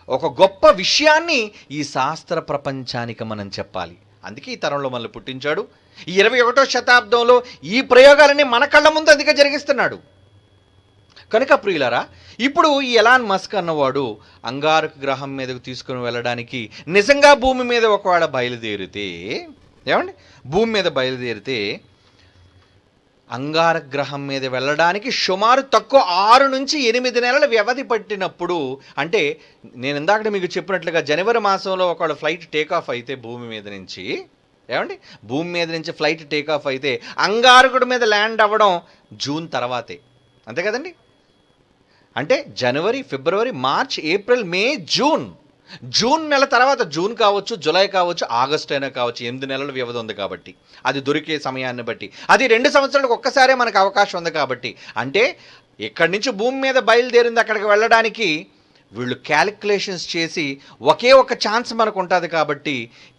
ఒక గొప్ప విషయాన్ని ఈ శాస్త్ర ప్రపంచానికి మనం చెప్పాలి. అందుకే ఈ తరంలో మనల్ని పుట్టించాడు. ఈ 21వ శతాబ్దంలో ఈ ప్రయోగాలన్నీ మన కళ్ళ ముందు అందుకే జరిగిస్తున్నాడు. కనుక ప్రియులారా, ఇప్పుడు ఈ ఎలాన్ మస్క్ అన్నవాడు అంగారక గ్రహం మీదకు తీసుకుని వెళ్ళడానికి నిజంగా భూమి మీద ఒకవేళ బయలుదేరితే, ఏమండి, భూమి మీద బయలుదేరితే అంగారక గ్రహం మీద వెళ్ళడానికి సుమారు తక్కువ 6 నుంచి 8 నెలల వ్యవధి పట్టినప్పుడు, అంటే నేను ఇందాక మీకు చెప్పినట్లుగా జనవరి మాసంలో ఒకవేళ ఫ్లైట్ టేకాఫ్ అయితే భూమి మీద నుంచి, ఏమండి, భూమి మీద నుంచి ఫ్లైట్ టేకాఫ్ అయితే అంగారకుడి మీద ల్యాండ్ అవ్వడం జూన్ తర్వాతే, అంతే కదండి. అంటే జనవరి, ఫిబ్రవరి, మార్చ్, ఏప్రిల్, మే, జూన్ జూన్ నెల తర్వాత జూన్ కావచ్చు, జూలై కావచ్చు, ఆగస్టు అయినా కావచ్చు, 8 నెలల వ్యవధి ఉంది కాబట్టి, అది దొరికే సమయాన్ని బట్టి, అది 2 సంవత్సరాలకు ఒక్కసారే మనకు అవకాశం ఉంది కాబట్టి, అంటే ఇక్కడి నుంచి భూమి మీద బయలుదేరింది అక్కడికి వెళ్ళడానికి వీళ్ళు క్యాలిక్యులేషన్స్ చేసి ఒకే ఒక ఛాన్స్ మనకు ఉంటుంది కాబట్టి,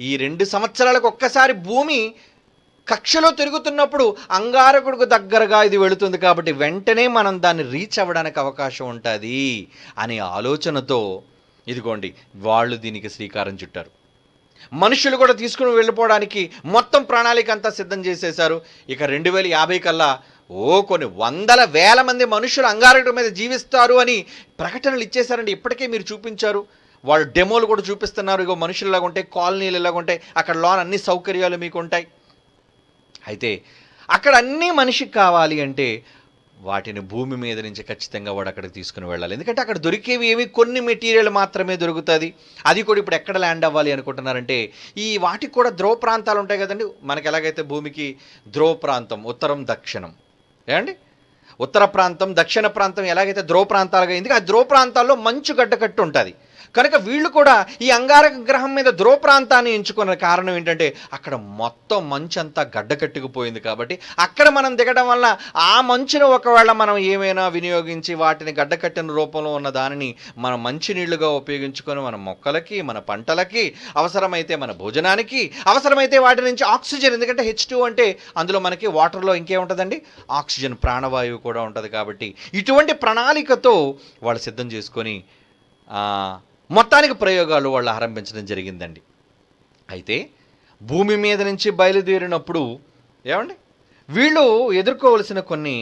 ఈ 2 సంవత్సరాలకు ఒక్కసారి భూమి కక్షలో తిరుగుతున్నప్పుడు అంగారకుడికి దగ్గరగా ఇది వెళుతుంది కాబట్టి వెంటనే మనం దాన్ని రీచ్ అవ్వడానికి అవకాశం ఉంటుంది అనే ఆలోచనతో ఇదిగోండి వాళ్ళు దీనికి శ్రీకారం చుట్టారు. మనుషులు కూడా తీసుకుని వెళ్ళిపోవడానికి మొత్తం ప్రణాళిక అంతా సిద్ధం చేసేశారు. ఇక 2050 కల్లా కొన్ని వందల వేల మంది మనుషులు అంగారకుడి మీద జీవిస్తారు అని ప్రకటనలు ఇచ్చేశారండి. ఇప్పటికే మీరు చూపించారు, వాళ్ళు డెమోలు కూడా చూపిస్తున్నారు. ఇగో మనుషుల్లాగా ఉంటాయి, కాలనీలు ఇలాగా ఉంటాయి, అక్కడ లోన్ అన్ని సౌకర్యాలు మీకు ఉంటాయి. అయితే అక్కడ అన్నీ మనిషికి కావాలి అంటే వాటిని భూమి మీద నుంచి ఖచ్చితంగా వాడు అక్కడికి తీసుకుని వెళ్ళాలి. ఎందుకంటే అక్కడ దొరికేవి ఏమి కొన్ని మెటీరియల్ మాత్రమే దొరుకుతుంది. అది కూడా ఇప్పుడు ఎక్కడ ల్యాండ్ అవ్వాలి అనుకుంటున్నారంటే ఈ వాటికి కూడా ధ్రువ ప్రాంతాలు ఉంటాయి కదండి. మనకి ఎలాగైతే భూమికి ధ్రువ ప్రాంతం ఉత్తరం దక్షిణం ఏమండి, ఉత్తర ప్రాంతం దక్షిణ ప్రాంతం ఎలాగైతే ధ్రువ ప్రాంతాలుగా అయింది, ఆ ధ్రువ ప్రాంతాల్లో మంచు గడ్డకట్టు ఉంటుంది. కనుక వీళ్ళు కూడా ఈ అంగారక గ్రహం మీద ధ్రువ ప్రాంతాన్ని ఎంచుకున్న కారణం ఏంటంటే అక్కడ మొత్తం మంచు అంతా గడ్డకట్టుకుపోయింది కాబట్టి అక్కడ మనం దిగడం వల్ల ఆ మంచును ఒకవేళ మనం ఏమైనా వినియోగించి వాటిని గడ్డకట్టిన రూపంలో ఉన్న దానిని మనం మంచినీళ్లుగా ఉపయోగించుకొని మన మొక్కలకి, మన పంటలకి, అవసరమైతే మన భోజనానికి, అవసరమైతే వాటి నుంచి ఆక్సిజన్, ఎందుకంటే H2 అంటే అందులో మనకి వాటర్లో ఇంకేముంటుందండి, ఆక్సిజన్ ప్రాణవాయువు కూడా ఉంటుంది. కాబట్టి ఇటువంటి ప్రణాళికతో వాళ్ళు సిద్ధం చేసుకొని మొత్తానికి ప్రయోగాలు వాళ్ళు ఆరంభించడం జరిగిందండి. అయితే భూమి మీద నుంచి బయలుదేరినప్పుడు ఏమండి వీళ్ళు ఎదుర్కోవలసిన కొన్ని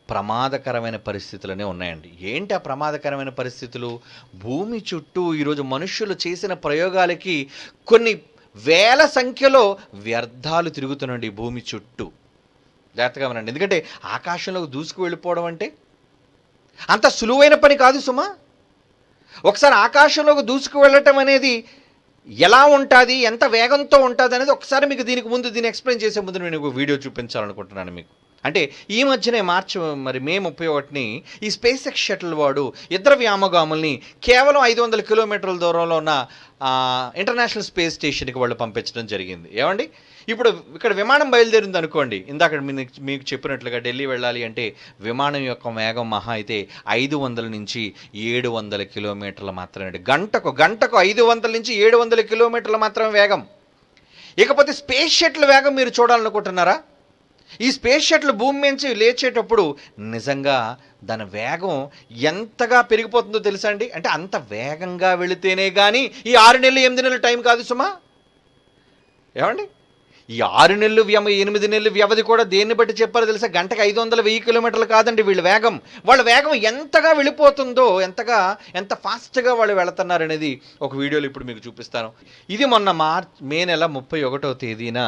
ప్రమాదకరమైన పరిస్థితులనే ఉన్నాయండి. ఏంటి ఆ ప్రమాదకరమైన పరిస్థితులు? భూమి చుట్టూ ఈరోజు మనుషులు చేసిన ప్రయోగాలకి కొన్ని వేల సంఖ్యలో వ్యర్థాలు తిరుగుతున్నాయండి భూమి చుట్టూ. జాగ్రత్తగా వినండి, ఎందుకంటే ఆకాశంలోకి దూసుకు వెళ్ళిపోవడం అంటే అంత సులువైన పని కాదు సుమా. ఒకసారి ఆకాశంలోకి దూసుకు వెళ్ళటం అనేది ఎలా ఉంటుంది, ఎంత వేగంతో ఉంటుంది అనేది ఒకసారి మీకు దీన్ని ఎక్స్ప్లెయిన్ చేసే ముందు నేను ఒక వీడియో చూపించాలనుకుంటున్నాను మీకు. అంటే ఈ మధ్యనే మే 31ని ఈ స్పేస్ ఎక్స్ షటిల్ వాడు ఇద్దరు వ్యామగాముల్ని కేవలం 500 కిలోమీటర్ల దూరంలో ఉన్న ఇంటర్నేషనల్ స్పేస్ స్టేషన్కి వాళ్ళు పంపించడం జరిగింది. ఏమండి ఇప్పుడు ఇక్కడ విమానం బయలుదేరింది అనుకోండి, ఇందాక మీకు చెప్పినట్లుగా ఢిల్లీ వెళ్ళాలి అంటే విమానం యొక్క వేగం మహా అయితే 500 నుంచి 700 కిలోమీటర్లు మాత్రమే. గంటకు 500 నుంచి 700 కిలోమీటర్లు మాత్రమే వేగం. ఇకపోతే స్పేస్ షటిల్ వేగం మీరు చూడాలనుకుంటున్నారా? ఈ స్పేస్ షటిల్ భూమి నుంచి లేచేటప్పుడు నిజంగా దాని వేగం ఎంతగా పెరిగిపోతుందో తెలుసా అండి? అంటే అంత వేగంగా వెళితేనే కానీ ఈ 6 నెలలు 8 నెలలు టైం కాదు సుమా. ఏమండి ఈ 6 నెలలు 8 నెలలు వ్యవధి కూడా దేన్ని బట్టి చెప్పారో తెలుసా? గంటకు 500 1000 కాదండి వీళ్ళ వేగం ఎంతగా వెళ్ళిపోతుందో, ఎంత ఫాస్ట్గా వాళ్ళు వెళుతున్నారు అనేది ఒక వీడియోలో ఇప్పుడు మీకు చూపిస్తాను. ఇది మొన్న మే నెల 31వ తేదీన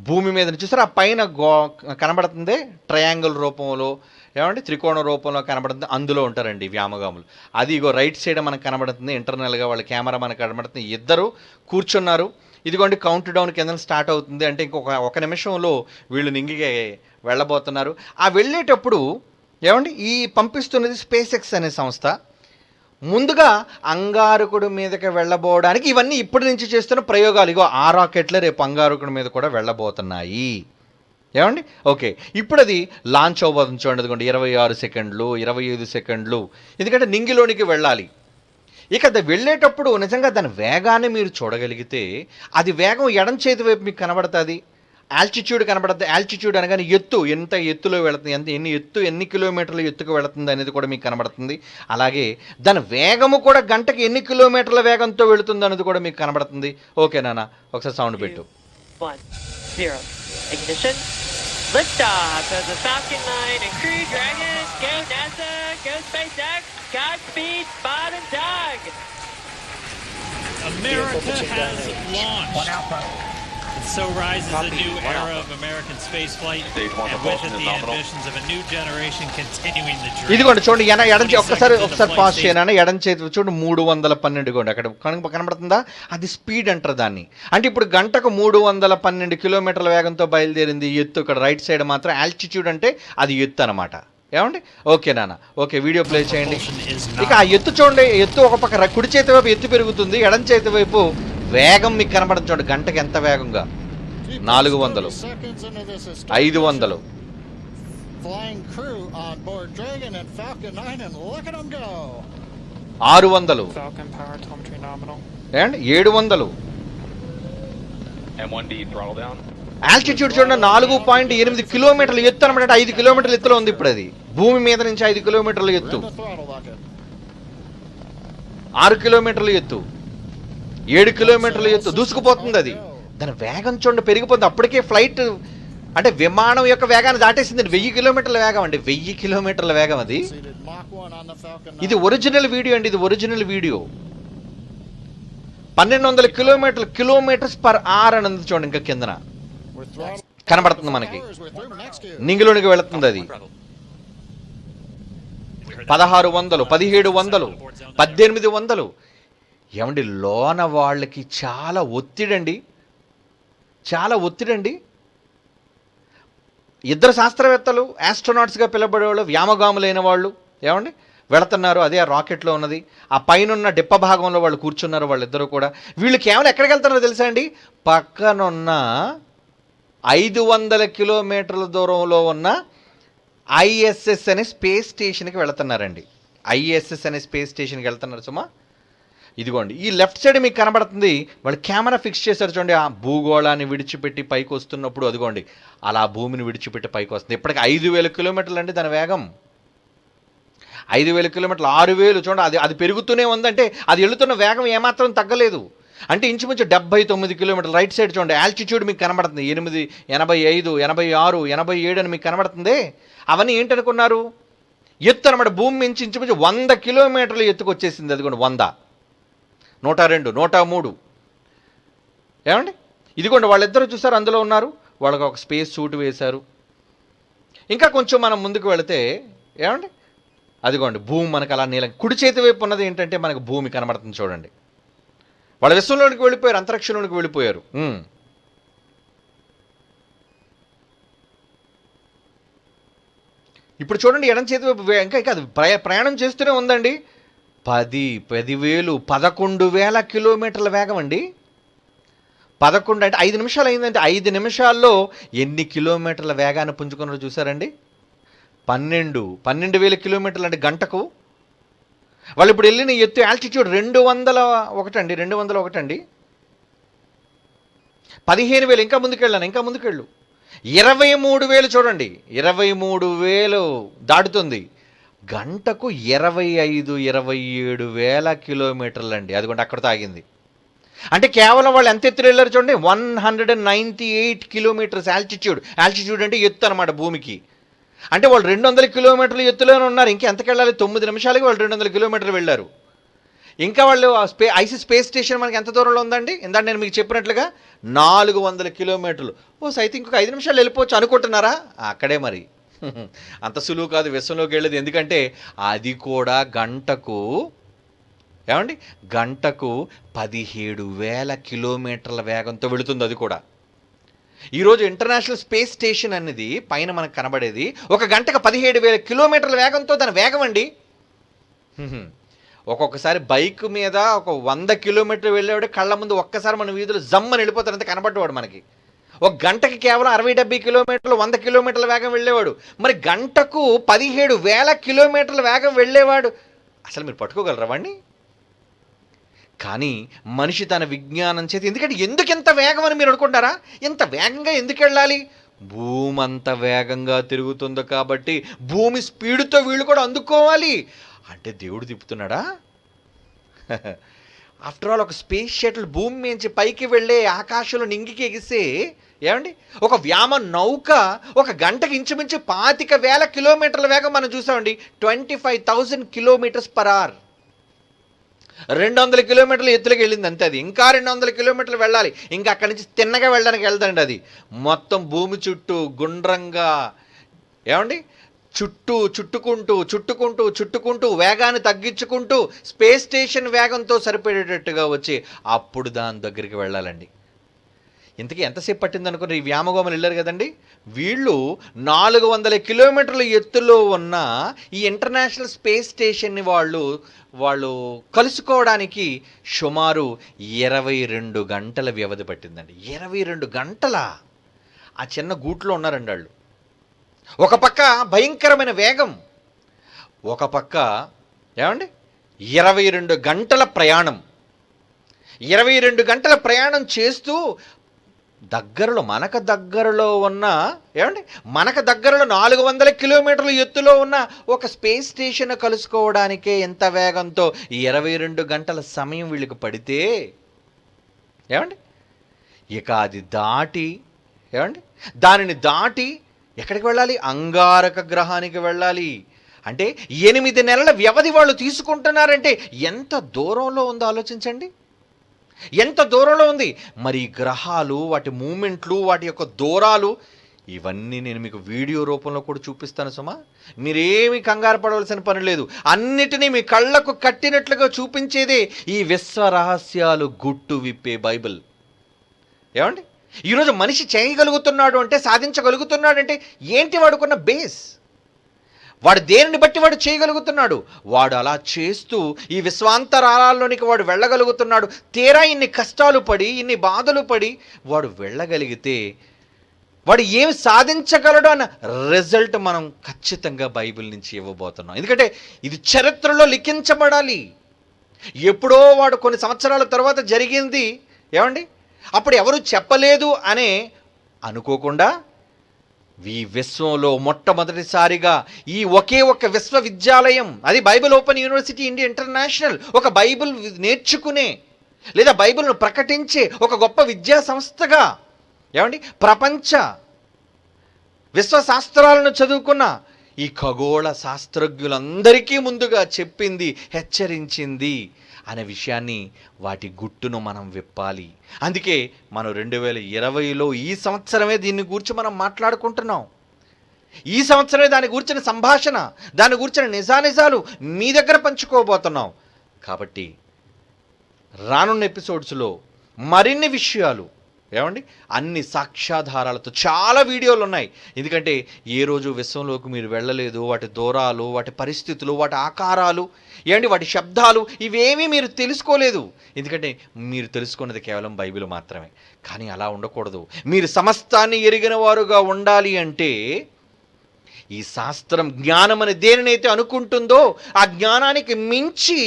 భూమి మీద నుంచి చూసారు, ఆ పైన కనబడుతుంది ట్రయాంగిల్ రూపంలో, ఏమంటే త్రికోణ రూపంలో కనబడుతుంది, అందులో ఉంటారండి వ్యామగాములు. అది రైట్ సైడ్ మనకు కనబడుతుంది, ఇంటర్నల్గా వాళ్ళ కెమెరా మనకు కనబడుతుంది, ఇద్దరు కూర్చున్నారు. ఇదిగోండి కౌంట్ డౌన్ కింద స్టార్ట్ అవుతుంది. అంటే ఒక నిమిషంలో వీళ్ళు నింగిగా వెళ్ళబోతున్నారు. ఆ వెళ్ళేటప్పుడు ఏమండి ఈ పంపిస్తున్నది స్పేస్ ఎక్స్ అనే సంస్థ. ముందుగా అంగారకుడి మీదకి వెళ్ళబోవడానికి ఇవన్నీ ఇప్పటి నుంచి చేస్తున్న ప్రయోగాలు. ఆ రాకెట్లే రేపు అంగారకుడి మీద కూడా వెళ్ళబోతున్నాయి. ఏమండి ఓకే, ఇప్పుడు అది లాంచ్ అవ్వబోతుంది. చూడండి అదిగోండి 26 సెకండ్లు 25 సెకండ్లు, ఎందుకంటే నింగిలోనికి వెళ్ళాలి. ఇక అది వెళ్ళేటప్పుడు నిజంగా దాని వేగాన్ని మీరు చూడగలిగితే అది వేగం ఎడం చేతి వైపు మీకు కనబడుతుంది, ఆల్టిట్యూడ్ కనబడుతుంది. ఆల్టిట్యూడ్ అనగానే ఎంత ఎత్తులో వెళుతుంది, ఎన్ని కిలోమీటర్ల ఎత్తుకు వెళుతుంది అనేది కూడా మీకు కనబడుతుంది. అలాగే దాని వేగము కూడా గంటకి ఎన్ని కిలోమీటర్ల వేగంతో వెళుతుంది అనేది కూడా మీకు కనబడుతుంది. ఓకే నాన్న, ఒకసారి సౌండ్ పెట్టు. 1 0 ignition liftoff of the Falcon 9 and Crew Dragon. Go NASA, go SpaceX, Godspeed, Bob and Doug. America has launched. And so rises a new era of American spaceflight, and with it the ambitions of a new generation continuing the dream. ఇదిగోండి చూడండి, ఎడం ఒకసారి pass చేయనా, ఎడం చేతి చూడండి 312 గోండి అక్కడ కనబడుతుందా, అది స్పీడ్ అంటారు దాన్ని. అంటే ఇప్పుడు గంటకు 312 కిలోమీటర్ల వేగంతో బయలుదేరింది ఎత్తు. ఇక్కడ రైట్ సైడ్ మాత్రం ఆల్టిట్యూడ్ అంటే అది ఎత్తు అనమాట. ఏమండి? ఓకే నాన్న, ఓకే, వీడియో ప్లే చేయండి. Propulsion is ఇక ఆ not. ఎత్తు చూడండి, ఎత్తు ఒక పక్క కుడి చేతి వైపు ఎత్తు పెరుగుతుంది, ఎడం చేతి వైపు వేగం మీకు కనబడదు చూడండి, గంటకి ఎంత వేగంగా. 400, 500, Flying crew on board Dragon and Falcon 9, and look at them go. 600, Falcon power telemetry nominal. ఏమండి? 700. M1D throttle down. ఆల్టిట్యూడ్ చూడండి 4.8 కిలోమీటర్ల ఎత్తు అనమాట. 5 కిలోమీటర్ల ఎత్తులో ఉంది ఇప్పుడు అది. భూమి మీద నుంచి 5 కిలోమీటర్ల ఎత్తు, We're in the throttle bucket. 6 కిలోమీటర్ల ఎత్తు, 7 కిలోమీటర్ల ఎత్తు, దూసుకుపోతుంది అది. దాని వేగం చూడండి పెరిగిపోతుంది. అప్పటికే ఫ్లైట్ అంటే విమానం యొక్క వేగాన్ని దాటేసింది. 1000 కిలోమీటర్ల వేగం అండి, 1000 కిలోమీటర్ల వేగం అది. Seated Mach 1 on the Falcon 9. ఇది ఒరిజినల్ వీడియో అండి, ఇది original video. 1200 kilometres per hour అని ఉంది చూడండి. ఇంకా కిందన We're throttle కనబడుతుంది మనకి, powers. We're through next gear. నింగిలోనికి వెళుతుంది అది. 1600, 1700, 1800. ఏమండి? లోన వాళ్ళకి చాలా ఒత్తిడండి, చాలా ఒత్తిడండి. ఇద్దరు శాస్త్రవేత్తలు ఆస్ట్రోనాట్స్గా పిలబడేవాళ్ళు, వ్యామగాములైన వాళ్ళు ఏమండి వెళుతున్నారు. అదే ఆ రాకెట్లో ఉన్నది. ఆ పైన డిప్ప భాగంలో వాళ్ళు కూర్చున్నారు వాళ్ళిద్దరూ కూడా. వీళ్ళు కేవలం ఎక్కడికి వెళ్తున్నారో తెలుసా అండి? పక్కనున్న 500 కిలోమీటర్ల దూరంలో ఉన్న ఐఎస్ఎస్ అనే స్పేస్ స్టేషన్కి వెళుతున్నారండి. ఐఎస్ఎస్ అనే స్పేస్ స్టేషన్కి వెళ్తున్నారు సుమా. ఇదిగోండి ఈ లెఫ్ట్ సైడ్ మీకు కనబడుతుంది. వాళ్ళు కెమెరా ఫిక్స్ చేశారు చూడండి. ఆ భూగోళాన్ని విడిచిపెట్టి పైకి వస్తున్నప్పుడు అదిగోండి అలా భూమిని విడిచిపెట్టి పైకి వస్తుంది. ఇప్పటికి 5000 కిలోమీటర్లు అండి దాని వేగం. 5000 కిలోమీటర్లు, 6000 చూడండి. అది పెరుగుతూనే ఉందంటే అది వెళుతున్న వేగం ఏమాత్రం తగ్గలేదు. అంటే ఇంచుమించు 79 కిలోమీటర్లు. రైట్ సైడ్ చూడండి ఆల్టిట్యూడ్ మీకు కనబడుతుంది. 8, 85, 86, 87 అని మీకు కనబడుతుంది. అవన్నీ ఏంటనుకున్నారు? ఎత్తు అనమాట. భూమి నుంచి ఇంచుమించు 100 కిలోమీటర్లు ఎత్తుకు వచ్చేసింది. అది కూడా 100, 102, 103. ఏమండి? ఇదిగోండి వాళ్ళిద్దరూ చూసారు అందులో ఉన్నారు. వాళ్ళకి ఒక స్పేస్ సూట్ వేశారు. ఇంకా కొంచెం మనం ముందుకు వెళితే ఏమండి అదిగోండి భూమి మనకు అలా నీలం. కుడి చేతి వైపు ఉన్నది ఏంటంటే మనకు భూమి కనబడుతుంది చూడండి. వాళ్ళ విశ్వంలోనికి వెళ్ళిపోయారు, అంతరిక్షంలోనికి వెళ్ళిపోయారు. ఇప్పుడు చూడండి ఎడం చేతి వైపు ఇంకా అది ప్రయాణం చేస్తూనే ఉందండి. 10,000, 11,000 కిలోమీటర్ల వేగం అండి. 11 అంటే 5 నిమిషాలు అయిందంటే 5 నిమిషాల్లో ఎన్ని కిలోమీటర్ల వేగాన్ని పుంజుకున్నారో చూసారండి? 12,000 కిలోమీటర్లు అంటే గంటకు. వాళ్ళు ఇప్పుడు వెళ్ళిన ఎత్తు ఆల్టిట్యూడ్ 201 అండి. 15,000. ఇంకా ముందుకెళ్ళు. 23,000 చూడండి. 23,000 దాటుతుంది. గంటకు 25,000-27,000 కిలోమీటర్లు అండి. అదిగోండి అక్కడితో ఆగింది. అంటే కేవలం వాళ్ళు ఎంత ఎత్తులు వెళ్ళారు చూడండి. 198 కిలోమీటర్స్ ఆల్టిట్యూడ్. ఆల్టిట్యూడ్ అంటే ఎత్తు అనమాట భూమికి. అంటే వాళ్ళు 200 కిలోమీటర్లు ఎత్తులోనే ఉన్నారు. ఇంకెంతకు వెళ్ళాలి? 9 నిమిషాలకి వాళ్ళు 200 కిలోమీటర్లు వెళ్ళారు. ఇంకా వాళ్ళు ఐసీ స్పేస్ స్టేషన్ మనకి ఎంత దూరంలో ఉందండి? ఇందాక నేను మీకు చెప్పినట్లుగా 400 కిలోమీటర్లు. అయితే ఇంకొక 5 నిమిషాలు వెళ్ళిపోవచ్చు అనుకుంటున్నారా? అక్కడే మరి అంత సులువు కాదు విశ్వంలోకి వెళ్ళేది. ఎందుకంటే అది కూడా గంటకు 17,000 కిలోమీటర్ల వేగంతో వెళుతుంది. అది కూడా ఈరోజు ఇంటర్నేషనల్ స్పేస్ స్టేషన్ అనేది పైన మనకు కనబడేది ఒక గంటకు 17,000 కిలోమీటర్ల వేగంతో దాని వేగం అండి. ఒక్కొక్కసారి బైక్ మీద ఒక 100 కిలోమీటర్లు వెళ్ళేవాడు కళ్ళ ముందు ఒక్కసారి మన వీధులు జమ్మని వెళ్ళిపోతారు, అంత కనబడ్డవాడు మనకి. ఒక గంటకి కేవలం 60-70 కిలోమీటర్లు 100 కిలోమీటర్ల వేగం వెళ్ళేవాడు. మరి గంటకు 17,000 కిలోమీటర్ల వేగం వెళ్ళేవాడు. అసలు మీరు పట్టుకోగలరా వాడిని? కానీ మనిషి తన విజ్ఞానం చేతి ఎందుకు ఎంత వేగం అని మీరు అనుకుంటారా? ఎంత వేగంగా ఎందుకు వెళ్ళాలి? భూమి అంత వేగంగా తిరుగుతుంది కాబట్టి భూమి స్పీడ్తో వీళ్ళు కూడా అందుకోవాలి అంటే దేవుడు తిప్పుతున్నాడా? ఆఫ్టర్ ఆల్ ఒక స్పేస్ షటిల్ భూమి నుంచి పైకి వెళ్ళే ఆకాశంలో నింగికి ఎగిస్తే ఏమండి ఒక వ్యామ నౌక ఒక గంటకి ఇంచుమించు 25,000 కిలోమీటర్ల వేగం మనం చూసామండి. 25,000 కిలోమీటర్స్ పర్ అవర్. 200 కిలోమీటర్లు ఎత్తులోకి వెళ్ళింది అంతే. అది ఇంకా 200 కిలోమీటర్లు వెళ్ళాలి. ఇంకా అక్కడి నుంచి తిన్నగా వెళ్ళడానికి వెళ్దండి. అది మొత్తం భూమి చుట్టూ గుండ్రంగా ఏమండి చుట్టుకుంటూ వేగాన్ని తగ్గించుకుంటూ స్పేస్ స్టేషన్ వేగంతో సరిపడేటట్టుగా వచ్చి అప్పుడు దాని దగ్గరికి వెళ్ళాలండి. ఇంతకీ ఎంతసేపు పట్టింది అనుకుని ఈ వ్యామగోమలు వెళ్ళారు కదండి. వీళ్ళు 400 కిలోమీటర్ల ఎత్తులో ఉన్న ఈ ఇంటర్నేషనల్ స్పేస్ స్టేషన్ని వాళ్ళు కలుసుకోవడానికి సుమారు 22 గంటల వ్యవధి పట్టిందండి. 22 గంటల ఆ చిన్న గూట్లో ఉన్నారండి వాళ్ళు. ఒక పక్క భయంకరమైన వేగం, ఒక పక్క ఏమండి 22 గంటల ప్రయాణం. 22 గంటల ప్రయాణం చేస్తూ మనకు దగ్గరలో ఉన్న ఏమండి మనకు దగ్గరలో 400 కిలోమీటర్ల ఎత్తులో ఉన్న ఒక స్పేస్ స్టేషన్ కలుసుకోవడానికే ఎంత వేగంతో 22 గంటల సమయం వీళ్ళకి పడితే ఏమండి ఇక అది దాటి ఏమండి దానిని దాటి ఎక్కడికి వెళ్ళాలి? అంగారక గ్రహానికి వెళ్ళాలి. అంటే 8 నెలల వ్యవధి వాళ్ళు తీసుకుంటున్నారంటే ఎంత దూరంలో ఉందో ఆలోచించండి. ఎంత దూరంలో ఉంది. మరి గ్రహాలు, వాటి మూమెంట్లు, వాటి యొక్క దూరాలు ఇవన్నీ నేను మీకు వీడియో రూపంలో కూడా చూపిస్తాను సుమా. మీరేమి కంగారు పడవలసిన పని లేదు. అన్నిటినీ మీ కళ్ళకు కట్టినట్లుగా చూపించేదే ఈ విశ్వ రహస్యాలు గుట్టు విప్పే బైబిల్. ఏమండి ఈరోజు మనిషి చేయగలుగుతున్నాడు అంటే, సాధించగలుగుతున్నాడు అంటే ఏంటి? వాడుకున్న బేస్, వాడు దేనిని బట్టి వాడు చేయగలుగుతున్నాడు. వాడు అలా చేస్తూ ఈ విశ్వాంతరాలలోనికి వాడు వెళ్ళగలుగుతున్నాడు. తీరా ఇన్ని కష్టాలు పడి, ఇన్ని బాధలు పడి వాడు వెళ్ళగలిగితే వాడు ఏమి సాధించగలడు అన్న రిజల్ట్ మనం ఖచ్చితంగా బైబిల్ నుంచి ఇవ్వబోతున్నాం. ఎందుకంటే ఇది చరిత్రలో లిఖించబడాలి. ఎప్పుడో వాడు కొన్ని సంవత్సరాల తర్వాత జరిగింది ఏమండి, అప్పుడు ఎవరు చెప్పలేదు అనే అనుకోకుండా ఈ విశ్వంలో మొట్టమొదటిసారిగా ఈ ఒకే ఒక విశ్వవిద్యాలయం, అది Bible open university India international, ఒక బైబిల్ నేర్చుకునే లేదా బైబిల్ను ప్రకటించే ఒక గొప్ప విద్యా సంస్థగా ఏమండి ప్రపంచ విశ్వశాస్త్రాలను చదువుకున్న ఈ ఖగోళ శాస్త్రజ్ఞులందరికీ ముందుగా చెప్పింది, హెచ్చరించింది అనే విషయాన్ని, వాటి గుట్టును మనం విప్పాలి. అందుకే మనం 2020లో ఈ సంవత్సరమే దీన్ని గురించి మనం మాట్లాడుకుంటున్నాం. ఈ సంవత్సరమే దాని గురించిన సంభాషణ, దాని గురించిన నిజానిజాలు మీ దగ్గర పంచుకోబోతున్నాం. కాబట్టి రానున్న ఎపిసోడ్స్లో మరిన్ని విషయాలు ఏమండి అన్ని సాక్ష్యాధారాలతో చాలా వీడియోలు ఉన్నాయి. ఎందుకంటే ఏ రోజు విశ్వంలోకి మీరు వెళ్ళలేదు, వాటి దూరాలు, వాటి పరిస్థితులు, వాటి ఆకారాలు ఏమండి వాటి శబ్దాలు ఇవేమీ మీరు తెలుసుకోలేదు. ఎందుకంటే మీరు తెలుసుకున్నది కేవలం బైబిల్ మాత్రమే. కానీ అలా ఉండకూడదు. మీరు సమస్తాన్ని ఎరిగిన వారుగా ఉండాలి అంటే ఈ శాస్త్రం జ్ఞానం అని దేనినైతే అనుకుంటుందో ఆ జ్ఞానానికి మించి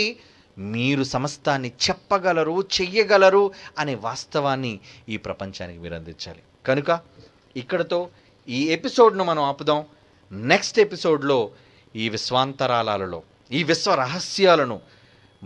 మీరు సమస్తాన్ని చెప్పగలరు, చెయ్యగలరు అనే వాస్తవాన్ని ఈ ప్రపంచానికి మీరు అందించాలి. కనుక ఇక్కడతో ఈ ఎపిసోడ్ను మనం ఆపుదాం. నెక్స్ట్ ఎపిసోడ్లో ఈ విశ్వాంతరాలలో, ఈ విశ్వ రహస్యాలను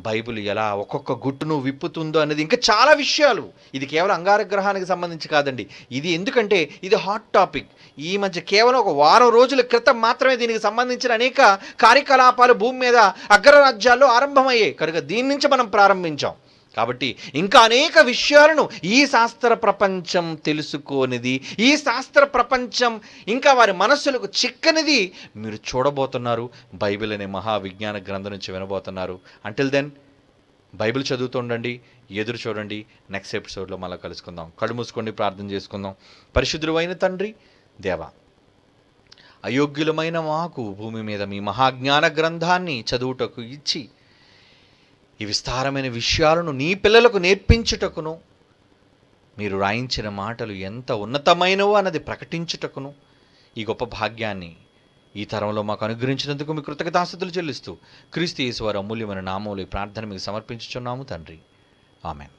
బైబిల్ ఎలా ఒక్కొక్క గుట్టును విప్పుతుందో అనేది ఇంకా చాలా విషయాలు. ఇది కేవలం అంగారక గ్రహానికి సంబంధించి కాదండి. ఇది ఎందుకంటే ఇది హాట్ టాపిక్. ఈ మధ్య కేవలం ఒక వారం రోజుల క్రితం మాత్రమే దీనికి సంబంధించిన అనేక కార్యకలాపాలు భూమి మీద అగ్రరాజ్యాల్లో ఆరంభమయ్యాయి. కనుక దీని నుంచి మనం ప్రారంభించాం. కాబట్టి ఇంకా అనేక విషయాలను ఈ శాస్త్ర ప్రపంచం తెలుసుకోనిది, ఈ శాస్త్ర ప్రపంచం ఇంకా వారి మనస్సులకు చిక్కనిది మీరు చూడబోతున్నారు. బైబిల్ అనే మహావిజ్ఞాన గ్రంథం నుంచి వినబోతున్నారు. అంటిల్ దెన్ బైబిల్ చదువుతూ ఉండండి, ఎదురు చూడండి. నెక్స్ట్ ఎపిసోడ్లో మళ్ళీ కలుసుకుందాం. కళ్ళు మూసుకోండి, ప్రార్థన చేసుకుందాం. పరిశుద్ధుడు అయిన తండ్రి దేవా, అయోగ్యులమైన మాకు భూమి మీద మీ మహాజ్ఞాన గ్రంథాన్ని చదువుటకు ఇచ్చి ఈ విస్తారమైన విషయాలను నీ పిల్లలకు నేర్పించుటకును, మీరు రాయించిన మాటలు ఎంత ఉన్నతమైనవో అన్నది ప్రకటించుటకును ఈ గొప్ప భాగ్యాన్ని ఈ తరంలో మాకు అనుగ్రహించినందుకు మీ కృతజ్ఞతాస్తుతులు చెల్లిస్తూ క్రీస్తు యేసు వారి అమూల్యమైన నామములో ఈ ప్రార్థన మీకు సమర్పించుచున్నాము తండ్రి. ఆమెన్.